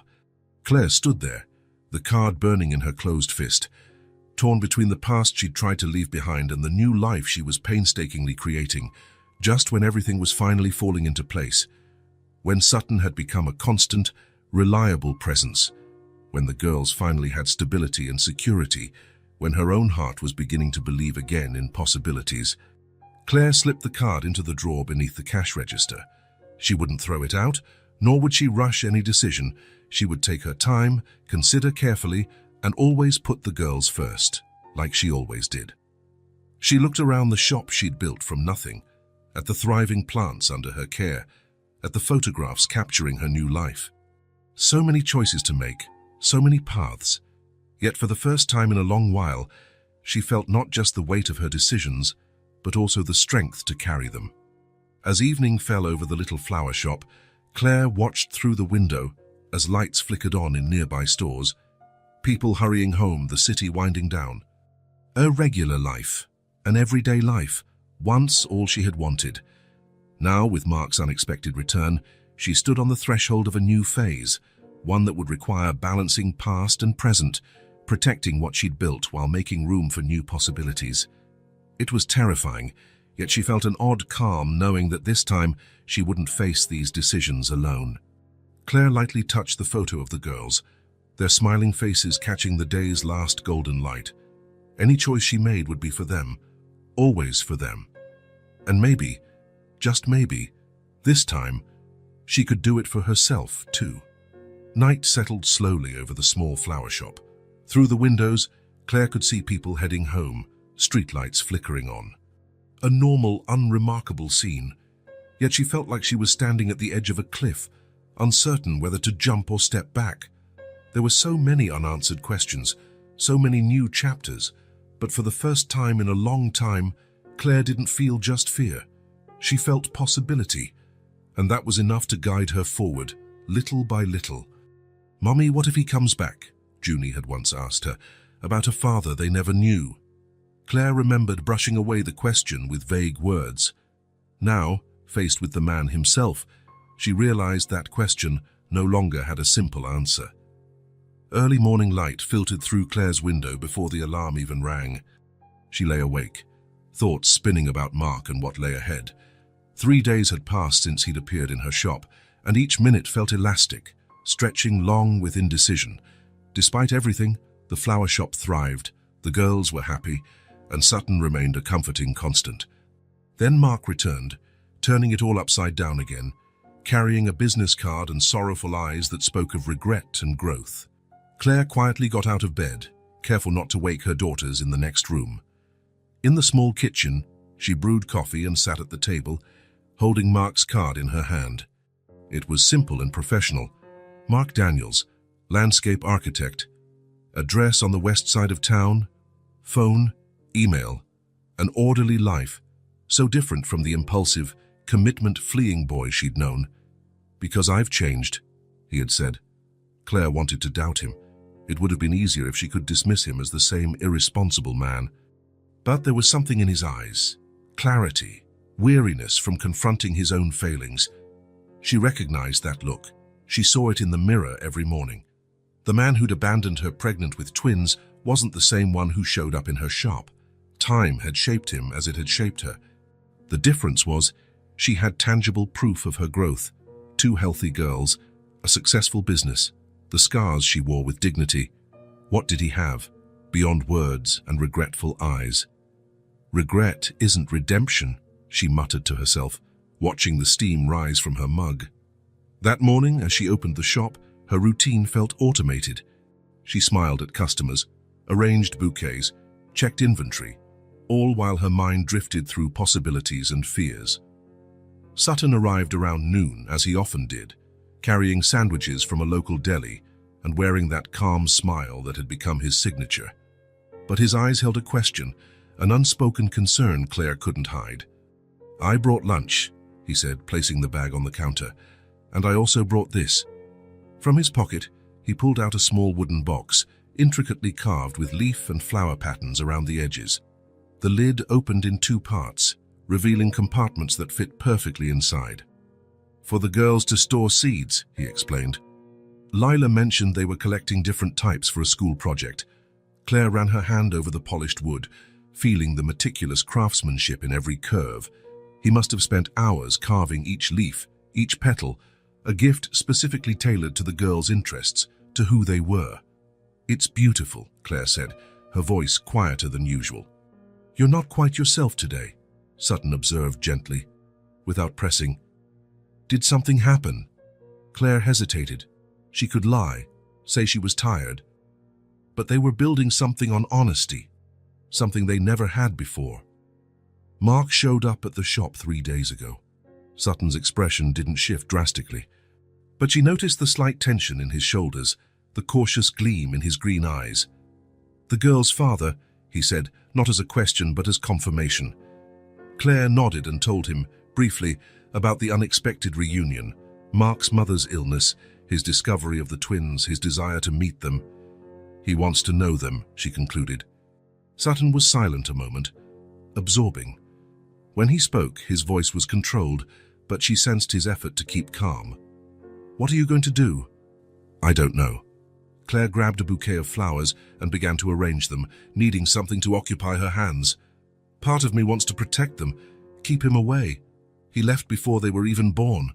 Claire stood there, the card burning in her closed fist, torn between the past she'd tried to leave behind and the new life she was painstakingly creating, just when everything was finally falling into place. When Sutton had become a constant, reliable presence, when the girls finally had stability and security, when her own heart was beginning to believe again in possibilities. Claire slipped the card into the drawer beneath the cash register. She wouldn't throw it out, nor would she rush any decision. She would take her time, consider carefully, and always put the girls first, like she always did. She looked around the shop she'd built from nothing, at the thriving plants under her care, at the photographs capturing her new life. So many choices to make, so many paths. Yet for the first time in a long while, she felt not just the weight of her decisions, but also the strength to carry them. As evening fell over the little flower shop, Claire watched through the window as lights flickered on in nearby stores, people hurrying home, the city winding down. A regular life, an everyday life, once all she had wanted. Now, with Mark's unexpected return, she stood on the threshold of a new phase, one that would require balancing past and present, protecting what she'd built while making room for new possibilities. It was terrifying, yet she felt an odd calm knowing that this time she wouldn't face these decisions alone. Claire lightly touched the photo of the girls, their smiling faces catching the day's last golden light. Any choice she made would be for them, always for them. And maybe, just maybe, this time, she could do it for herself too. Night settled slowly over the small flower shop. Through the windows, Claire could see people heading home, streetlights flickering on. A normal, unremarkable scene, yet she felt like she was standing at the edge of a cliff, uncertain whether to jump or step back. There were so many unanswered questions, so many new chapters, but for the first time in a long time, Claire didn't feel just fear. She felt possibility, and that was enough to guide her forward, little by little. "Mommy, what if he comes back?" Junie had once asked her, about a father they never knew. Claire remembered brushing away the question with vague words. Now, faced with the man himself, she realized that question no longer had a simple answer. Early morning light filtered through Claire's window before the alarm even rang. She lay awake, thoughts spinning about Mark and what lay ahead. 3 days had passed since he'd appeared in her shop, and each minute felt elastic, stretching long with indecision. Despite everything, the flower shop thrived, the girls were happy, and Sutton remained a comforting constant. Then Mark returned, turning it all upside down again, carrying a business card and sorrowful eyes that spoke of regret and growth. Claire quietly got out of bed, careful not to wake her daughters in the next room. In the small kitchen, she brewed coffee and sat at the table, holding Mark's card in her hand. It was simple and professional. Mark Daniels, landscape architect, address on the west side of town, phone, email, an orderly life, so different from the impulsive, commitment-fleeing boy she'd known. "Because I've changed," he had said. Claire wanted to doubt him. It would have been easier if she could dismiss him as the same irresponsible man. But there was something in his eyes, clarity, weariness from confronting his own failings. She recognized that look. She saw it in the mirror every morning. The man who'd abandoned her pregnant with twins wasn't the same one who showed up in her shop. Time had shaped him as it had shaped her. The difference was, she had tangible proof of her growth. 2 healthy girls, a successful business, the scars she wore with dignity. What did he have, beyond words and regretful eyes? "Regret isn't redemption," she muttered to herself, watching the steam rise from her mug. That morning, as she opened the shop, her routine felt automated. She smiled at customers, arranged bouquets, checked inventory, all while her mind drifted through possibilities and fears. Sutton arrived around noon, as he often did, carrying sandwiches from a local deli and wearing that calm smile that had become his signature. But his eyes held a question, an unspoken concern Claire couldn't hide. "I brought lunch," he said, placing the bag on the counter, "and I also brought this." From his pocket, he pulled out a small wooden box, intricately carved with leaf and flower patterns around the edges. The lid opened in 2 parts, revealing compartments that fit perfectly inside. "For the girls to store seeds," he explained. Lila mentioned they were collecting different types for a school project. Claire ran her hand over the polished wood, feeling the meticulous craftsmanship in every curve. He must have spent hours carving each leaf, each petal, a gift specifically tailored to the girls' interests, to who they were. "It's beautiful," Claire said, her voice quieter than usual. "You're not quite yourself today." Sutton observed gently, without pressing. Did something happen? Claire hesitated. She could lie, say she was tired. But they were building something on honesty, something they never had before. Mark showed up at the shop 3 days ago. Sutton's expression didn't shift drastically, but she noticed the slight tension in his shoulders, the cautious gleam in his green eyes. The girl's father, he said, not as a question but as confirmation. Claire nodded and told him, briefly, about the unexpected reunion, Mark's mother's illness, his discovery of the twins, his desire to meet them. He wants to know them, she concluded. Sutton was silent a moment, absorbing. When he spoke, his voice was controlled, but she sensed his effort to keep calm. What are you going to do? I don't know. Claire grabbed a bouquet of flowers and began to arrange them, needing something to occupy her hands. Part of me wants to protect them, keep him away. He left before they were even born.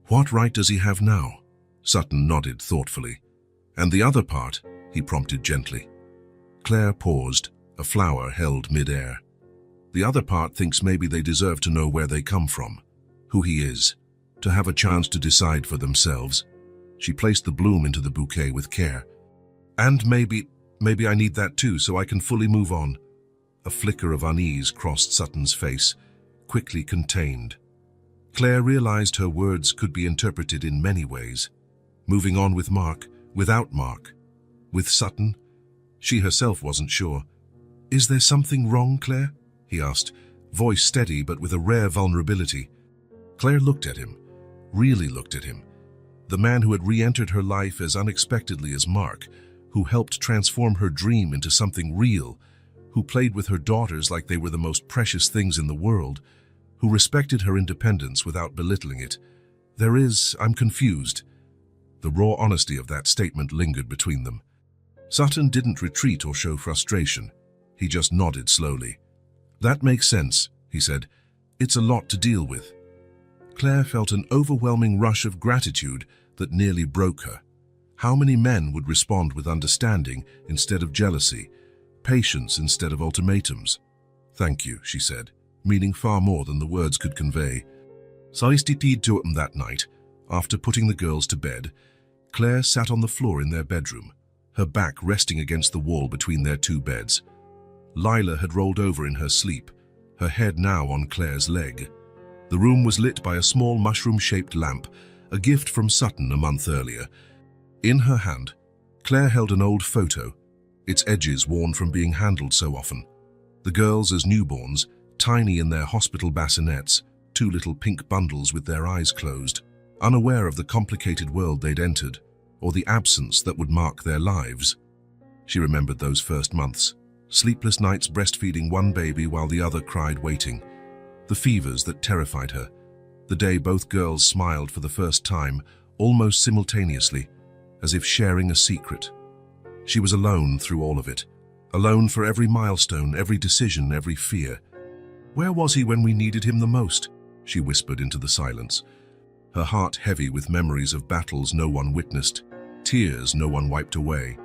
What right does he have now? Sutton nodded thoughtfully. And the other part, he prompted gently. Claire paused, a flower held mid-air. The other part thinks maybe they deserve to know where they come from, who he is, to have a chance to decide for themselves. She placed the bloom into the bouquet with care. And maybe I need that too, so I can fully move on. A flicker of unease crossed Sutton's face, quickly contained. Claire realized her words could be interpreted in many ways. Moving on with Mark, without Mark. With Sutton? She herself wasn't sure. Is there something wrong, Claire? He asked, voice steady but with a rare vulnerability. Claire looked at him, really looked at him. The man who had re-entered her life as unexpectedly as Mark, who helped transform her dream into something real, who played with her daughters like they were the most precious things in the world, who respected her independence without belittling it. I'm confused. The raw honesty of that statement lingered between them. Sutton didn't retreat or show frustration. He just nodded slowly. That makes sense, he said. It's a lot to deal with. Claire felt an overwhelming rush of gratitude that nearly broke her. How many men would respond with understanding instead of jealousy, patience instead of ultimatums? Thank you, she said, meaning far more than the words could convey. Saistitid to him that night, after putting the girls to bed, Claire sat on the floor in their bedroom, her back resting against the wall between their two beds. Lila had rolled over in her sleep, her head now on Claire's leg. The room was lit by a small mushroom-shaped lamp, a gift from Sutton a month earlier. In her hand, Claire held an old photo, its edges worn from being handled so often. The girls as newborns, tiny in their hospital bassinets, two little pink bundles with their eyes closed, unaware of the complicated world they'd entered, or the absence that would mark their lives. She remembered those first months, sleepless nights breastfeeding one baby while the other cried waiting, the fevers that terrified her, the day both girls smiled for the first time, almost simultaneously, as if sharing a secret. She was alone through all of it, alone for every milestone, every decision, every fear. Where was he when we needed him the most? She whispered into the silence, her heart heavy with memories of battles no one witnessed, tears no one wiped away.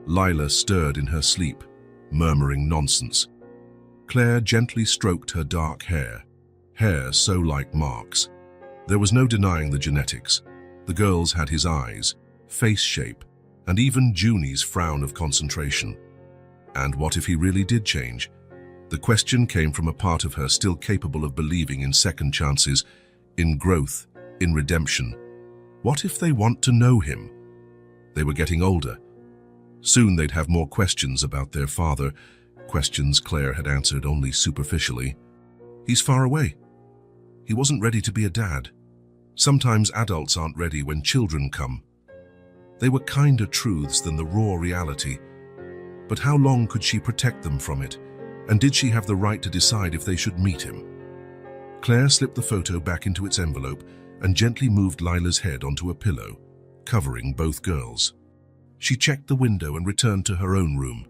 Lila stirred in her sleep, murmuring nonsense. Claire gently stroked her dark hair so like Mark's. There was no denying the genetics. The girls had his eyes, face shape, and even Junie's frown of concentration. And what if he really did change? The question came from a part of her still capable of believing in second chances, in growth, in redemption. What if they want to know him? They were getting older. Soon they'd have more questions about their father, questions Claire had answered only superficially. He's far away. He wasn't ready to be a dad. Sometimes adults aren't ready when children come. They were kinder truths than the raw reality. But how long could she protect them from it? And did she have the right to decide if they should meet him? Claire slipped the photo back into its envelope and gently moved Lila's head onto a pillow, covering both girls. She checked the window and returned to her own room.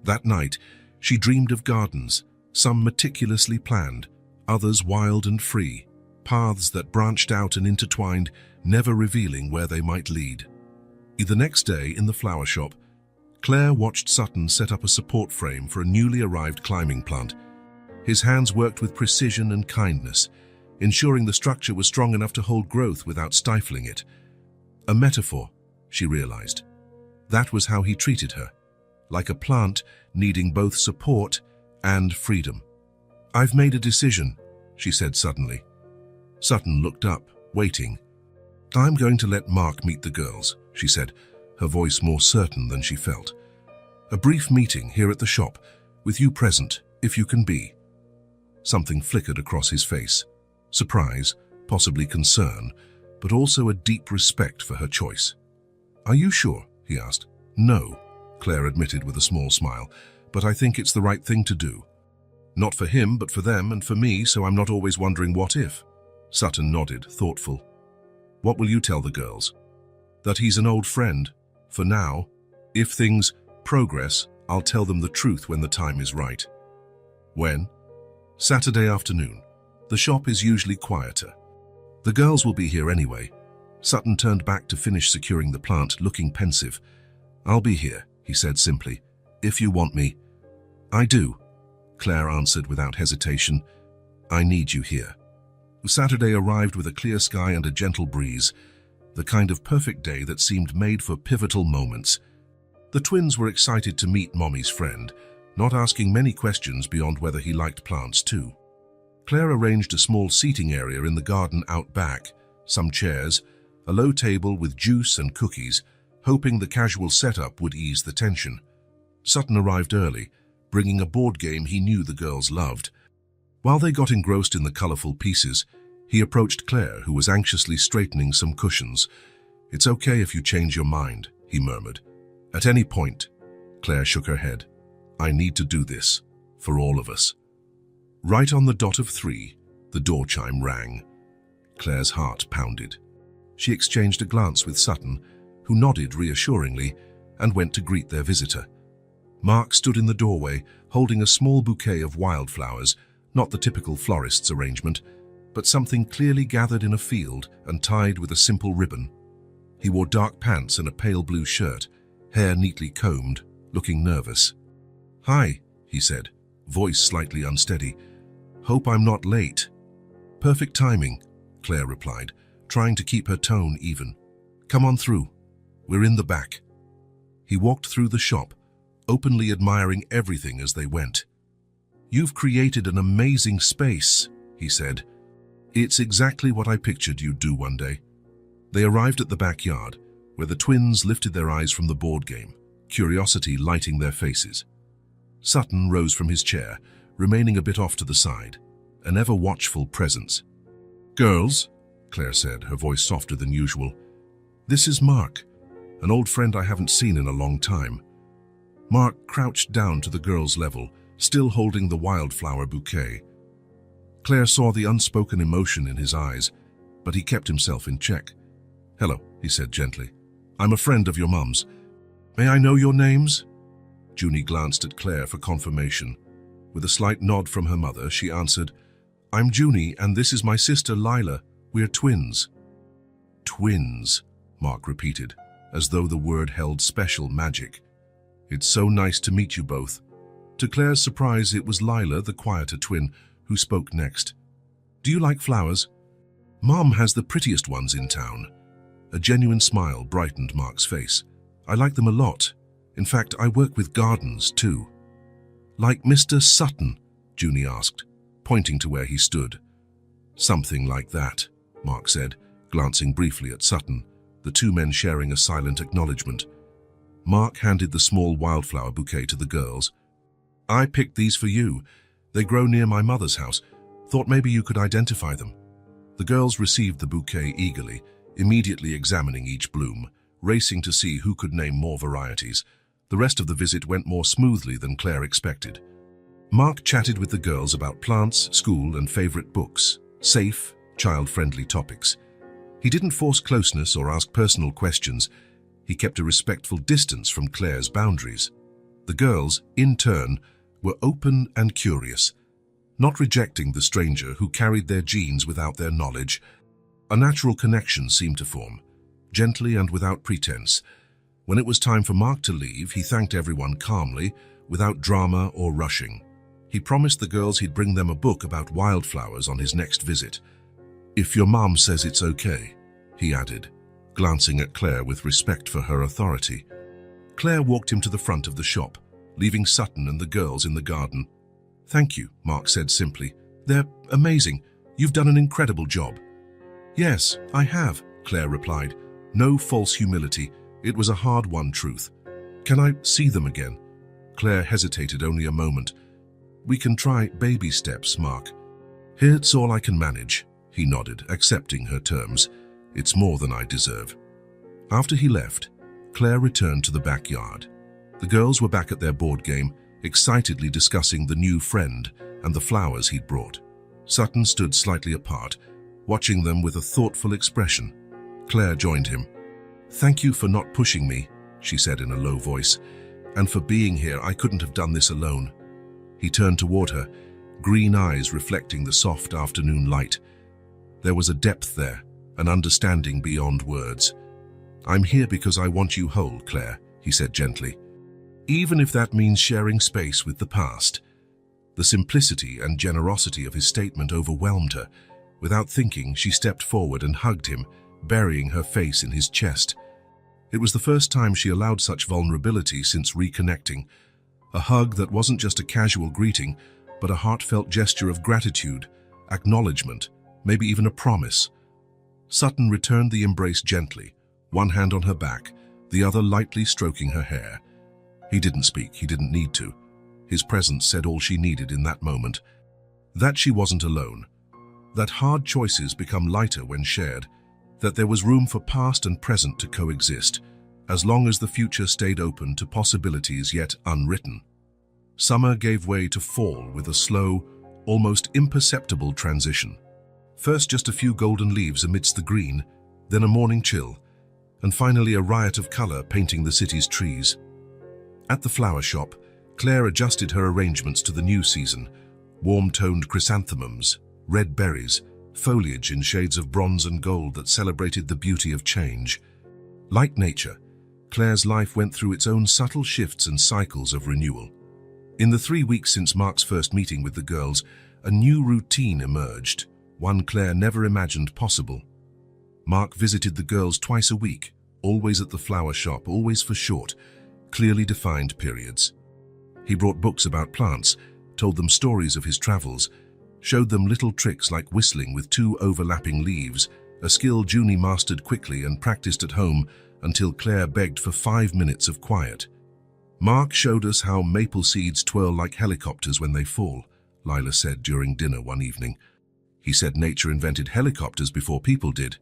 That night, she dreamed of gardens, some meticulously planned, others wild and free, paths that branched out and intertwined, never revealing where they might lead. The next day, in the flower shop, Claire watched Sutton set up a support frame for a newly arrived climbing plant. His hands worked with precision and kindness, ensuring the structure was strong enough to hold growth without stifling it. A metaphor, she realized. That was how he treated her, like a plant needing both support and freedom. "I've made a decision," she said suddenly. Sutton looked up, waiting. "I'm going to let Mark meet the girls," she said, her voice more certain than she felt. "A brief meeting here at the shop, with you present, if you can be." Something flickered across his face. Surprise, possibly concern, but also a deep respect for her choice. "Are you sure?" he asked. "No," Claire admitted with a small smile, "but I think it's the right thing to do. Not for him, but for them and for me, so I'm not always wondering what if." Sutton nodded, thoughtful. "What will you tell the girls?" "That he's an old friend, for now. If things progress, I'll tell them the truth when the time is right." "When?" "Saturday afternoon. The shop is usually quieter. The girls will be here anyway." Sutton turned back to finish securing the plant, looking pensive. "I'll be here," he said simply, "if you want me." "I do," Claire answered without hesitation. "I need you here." Saturday arrived with a clear sky and a gentle breeze, the kind of perfect day that seemed made for pivotal moments. The twins were excited to meet Mommy's friend, not asking many questions beyond whether he liked plants too. Claire arranged a small seating area in the garden out back, some chairs, a low table with juice and cookies, hoping the casual setup would ease the tension. Sutton arrived early, bringing a board game he knew the girls loved. While they got engrossed in the colorful pieces, he approached Claire, who was anxiously straightening some cushions. "It's okay if you change your mind," he murmured. "At any point." Claire shook her head. "I need to do this, for all of us." Right on the dot of 3, the door chime rang. Claire's heart pounded. She exchanged a glance with Sutton, who nodded reassuringly and went to greet their visitor. Mark stood in the doorway, holding a small bouquet of wildflowers, not the typical florist's arrangement, but something clearly gathered in a field and tied with a simple ribbon. He wore dark pants and a pale blue shirt, hair neatly combed, looking nervous. "Hi," he said, voice slightly unsteady. "Hope I'm not late." "Perfect timing," Claire replied, trying to keep her tone even. "Come on through. We're in the back." He walked through the shop, openly admiring everything as they went. "You've created an amazing space," he said. "It's exactly what I pictured you'd do one day." They arrived at the backyard, where the twins lifted their eyes from the board game, curiosity lighting their faces. Sutton rose from his chair, remaining a bit off to the side, an ever-watchful presence. "Girls," Claire said, her voice softer than usual, "this is Mark, an old friend I haven't seen in a long time." Mark crouched down to the girls' level, still holding the wildflower bouquet. Claire saw the unspoken emotion in his eyes, but he kept himself in check. "Hello," he said gently. "I'm a friend of your mum's. May I know your names?" Junie glanced at Claire for confirmation. With a slight nod from her mother, she answered, "I'm Junie, and this is my sister Lila. We're twins." "Twins," Mark repeated, as though the word held special magic. "It's so nice to meet you both." To Claire's surprise, it was Lila, the quieter twin, who spoke next. "Do you like flowers? Mom has the prettiest ones in town." A genuine smile brightened Mark's face. "I like them a lot. In fact, I work with gardens, too." "Like Mr. Sutton?" Junie asked, pointing to where he stood. "Something like that," Mark said, glancing briefly at Sutton, the two men sharing a silent acknowledgement. Mark handed the small wildflower bouquet to the girls. "I picked these for you. They grow near my mother's house. Thought maybe you could identify them." The girls received the bouquet eagerly, immediately examining each bloom, racing to see who could name more varieties. The rest of the visit went more smoothly than Claire expected. Mark chatted with the girls about plants, school, and favorite books, safe, child-friendly topics. He didn't force closeness or ask personal questions. He kept a respectful distance from Claire's boundaries. The girls, in turn, were open and curious, not rejecting the stranger who carried their genes without their knowledge. A natural connection seemed to form, gently and without pretense. When it was time for Mark to leave, he thanked everyone calmly, without drama or rushing. He promised the girls he'd bring them a book about wildflowers on his next visit. "If your mom says it's okay," he added, glancing at Claire with respect for her authority. Claire walked him to the front of the shop, leaving Sutton and the girls in the garden. "Thank you," Mark said simply. "They're amazing. You've done an incredible job." "Yes, I have," Claire replied. No false humility. It was a hard-won truth. "Can I see them again?" Claire hesitated only a moment. "We can try baby steps, Mark." "It's all I can manage," he nodded, accepting her terms. "It's more than I deserve." After he left, Claire returned to the backyard. The girls were back at their board game, excitedly discussing the new friend and the flowers he'd brought. Sutton stood slightly apart, watching them with a thoughtful expression. Claire joined him. "Thank you for not pushing me," she said in a low voice, "and for being here. I couldn't have done this alone." He turned toward her, green eyes reflecting the soft afternoon light. There was a depth there, an understanding beyond words. "I'm here because I want you whole, Claire," he said gently. "Even if that means sharing space with the past." The simplicity and generosity of his statement overwhelmed her. Without thinking, she stepped forward and hugged him, burying her face in his chest. It was the first time she allowed such vulnerability since reconnecting. A hug that wasn't just a casual greeting, but a heartfelt gesture of gratitude, acknowledgement, maybe even a promise. Sutton returned the embrace gently, one hand on her back, the other lightly stroking her hair. He didn't speak, he didn't need to. His presence said all she needed in that moment. That she wasn't alone. That hard choices become lighter when shared. That there was room for past and present to coexist, as long as the future stayed open to possibilities yet unwritten. Summer gave way to fall with a slow, almost imperceptible transition. First just a few golden leaves amidst the green, then a morning chill, and finally a riot of color painting the city's trees. At the flower shop, Claire adjusted her arrangements to the new season. Warm-toned chrysanthemums, red berries, foliage in shades of bronze and gold that celebrated the beauty of change. Like nature, Claire's life went through its own subtle shifts and cycles of renewal. In the 3 weeks since Mark's first meeting with the girls, a new routine emerged, one Claire never imagined possible. Mark visited the girls twice a week, always at the flower shop, always for short, clearly defined periods. He brought books about plants, told them stories of his travels, showed them little tricks like whistling with 2 overlapping leaves, a skill Junie mastered quickly and practiced at home until Claire begged for 5 minutes of quiet. "Mark showed us how maple seeds twirl like helicopters when they fall," Lila said during dinner one evening. "He said nature invented helicopters before people did."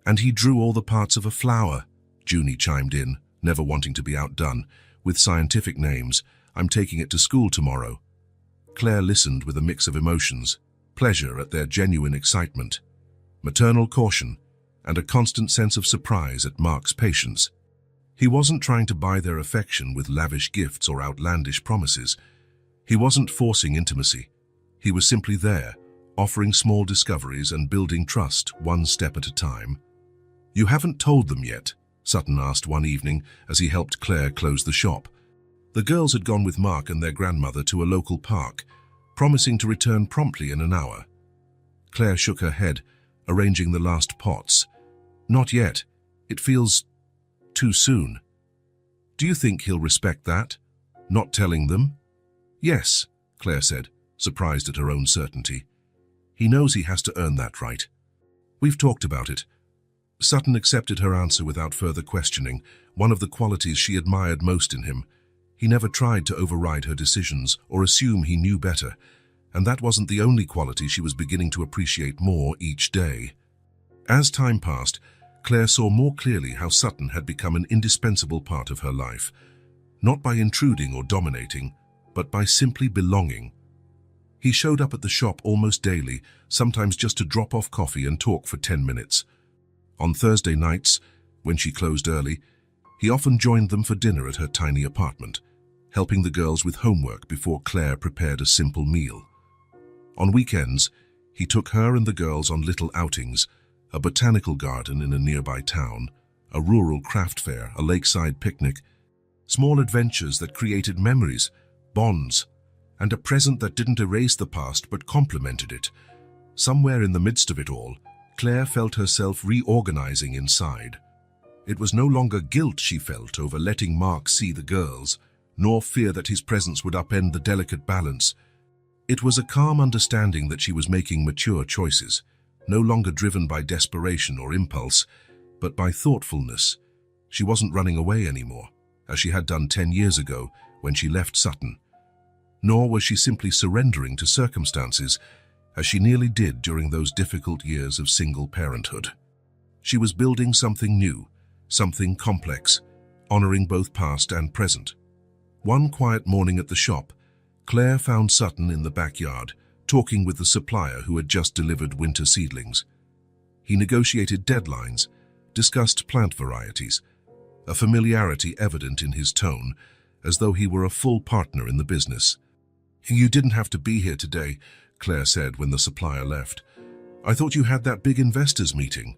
"And he drew all the parts of a flower," Junie chimed in, never wanting to be outdone, "with scientific names. I'm taking it to school tomorrow." Claire listened with a mix of emotions, pleasure at their genuine excitement, maternal caution, and a constant sense of surprise at Mark's patience. He wasn't trying to buy their affection with lavish gifts or outlandish promises. He wasn't forcing intimacy. He was simply there, offering small discoveries and building trust one step at a time. "You haven't told them yet?" Sutton asked one evening as he helped Claire close the shop. The girls had gone with Mark and their grandmother to a local park, promising to return promptly in an hour. Claire shook her head, arranging the last pots. "Not yet. It feels too soon." "Do you think he'll respect that? Not telling them?" "Yes," Claire said, surprised at her own certainty. "He knows he has to earn that right. We've talked about it." Sutton accepted her answer without further questioning, one of the qualities she admired most in him. He never tried to override her decisions or assume he knew better, and that wasn't the only quality she was beginning to appreciate more each day. As time passed, Claire saw more clearly how Sutton had become an indispensable part of her life, not by intruding or dominating, but by simply belonging. He showed up at the shop almost daily, sometimes just to drop off coffee and talk for 10 minutes. On Thursday nights, when she closed early, he often joined them for dinner at her tiny apartment, helping the girls with homework before Claire prepared a simple meal. On weekends, he took her and the girls on little outings, a botanical garden in a nearby town, a rural craft fair, a lakeside picnic, small adventures that created memories, bonds, and a present that didn't erase the past but complemented it. Somewhere in the midst of it all, Claire felt herself reorganizing inside. It was no longer guilt she felt over letting Mark see the girls, nor fear that his presence would upend the delicate balance. It was a calm understanding that she was making mature choices, no longer driven by desperation or impulse, but by thoughtfulness. She wasn't running away anymore, as she had done 10 years ago when she left Sutton. Nor was she simply surrendering to circumstances, as she nearly did during those difficult years of single parenthood. She was building something new, something complex, honoring both past and present. One quiet morning at the shop, Claire found Sutton in the backyard, talking with the supplier who had just delivered winter seedlings. He negotiated deadlines, discussed plant varieties, a familiarity evident in his tone, as though he were a full partner in the business. "You didn't have to be here today," Claire said when the supplier left. "I thought you had that big investors meeting."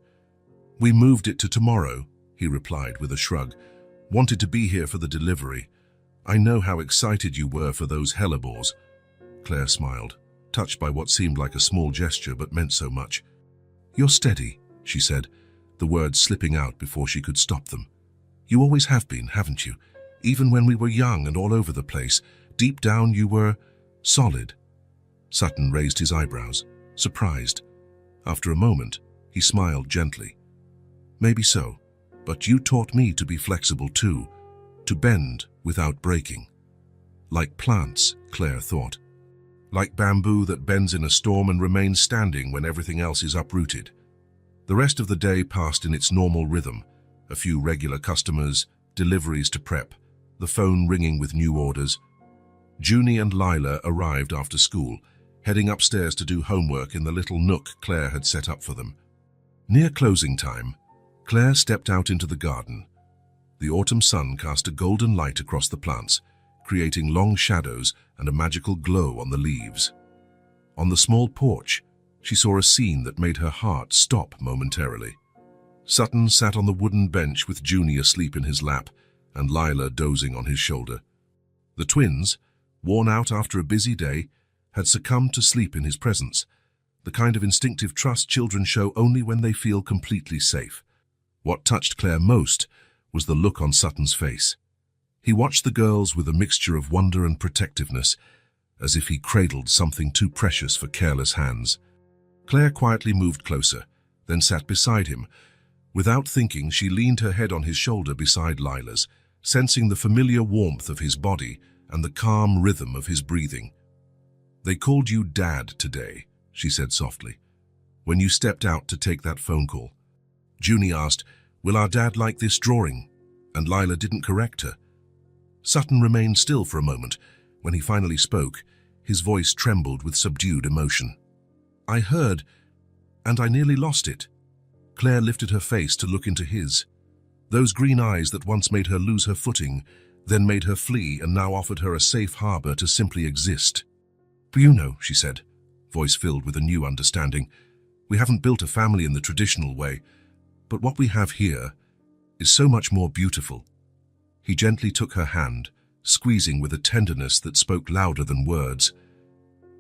"We moved it to tomorrow," he replied with a shrug. "Wanted to be here for the delivery. I know how excited you were for those hellebores." Claire smiled, touched by what seemed like a small gesture but meant so much. "You're steady," she said, the words slipping out before she could stop them. "You always have been, haven't you? Even when we were young and all over the place, deep down you were solid." Sutton raised his eyebrows, surprised. After a moment, he smiled gently. "Maybe so, but you taught me to be flexible too, to bend without breaking. Like plants," Claire thought. "Like bamboo that bends in a storm and remains standing when everything else is uprooted." The rest of the day passed in its normal rhythm, a few regular customers, deliveries to prep, the phone ringing with new orders. Junie and Lila arrived after school, heading upstairs to do homework in the little nook Claire had set up for them. Near closing time, Claire stepped out into the garden. The autumn sun cast a golden light across the plants, creating long shadows and a magical glow on the leaves. On the small porch, she saw a scene that made her heart stop momentarily. Sutton sat on the wooden bench with Junie asleep in his lap and Lila dozing on his shoulder. The twins, worn out after a busy day, had succumbed to sleep in his presence, the kind of instinctive trust children show only when they feel completely safe. What touched Claire most was the look on Sutton's face. He watched the girls with a mixture of wonder and protectiveness, as if he cradled something too precious for careless hands. Claire quietly moved closer, then sat beside him. Without thinking, she leaned her head on his shoulder beside Lila's, sensing the familiar warmth of his body and the calm rhythm of his breathing. "They called you Dad today," she said softly, "when you stepped out to take that phone call." Junie asked, "Will our dad like this drawing?" And Lila didn't correct her. Sutton remained still for a moment. When he finally spoke, his voice trembled with subdued emotion. "I heard, and I nearly lost it." Claire lifted her face to look into his. Those green eyes that once made her lose her footing, then made her flee and now offered her a safe harbor to simply exist. "Bruno," she said, voice filled with a new understanding, "we haven't built a family in the traditional way, but what we have here is so much more beautiful." He gently took her hand, squeezing with a tenderness that spoke louder than words.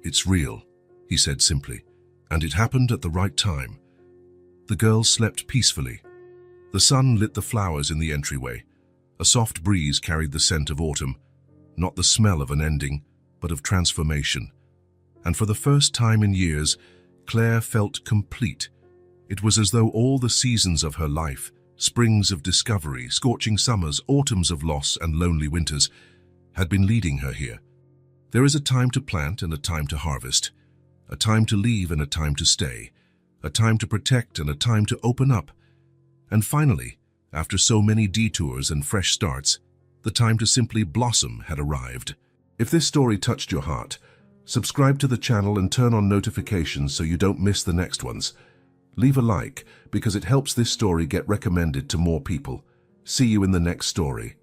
"It's real," he said simply, "and it happened at the right time." The girls slept peacefully. The sun lit the flowers in the entryway. A soft breeze carried the scent of autumn, not the smell of an ending, but of transformation. And for the first time in years, Claire felt complete. It was as though all the seasons of her life, springs of discovery, scorching summers, autumns of loss, and lonely winters, had been leading her here. There is a time to plant and a time to harvest, a time to leave and a time to stay, a time to protect and a time to open up. And finally, after so many detours and fresh starts, the time to simply blossom had arrived. If this story touched your heart, subscribe to the channel and turn on notifications so you don't miss the next ones. Leave a like because it helps this story get recommended to more people. See you in the next story.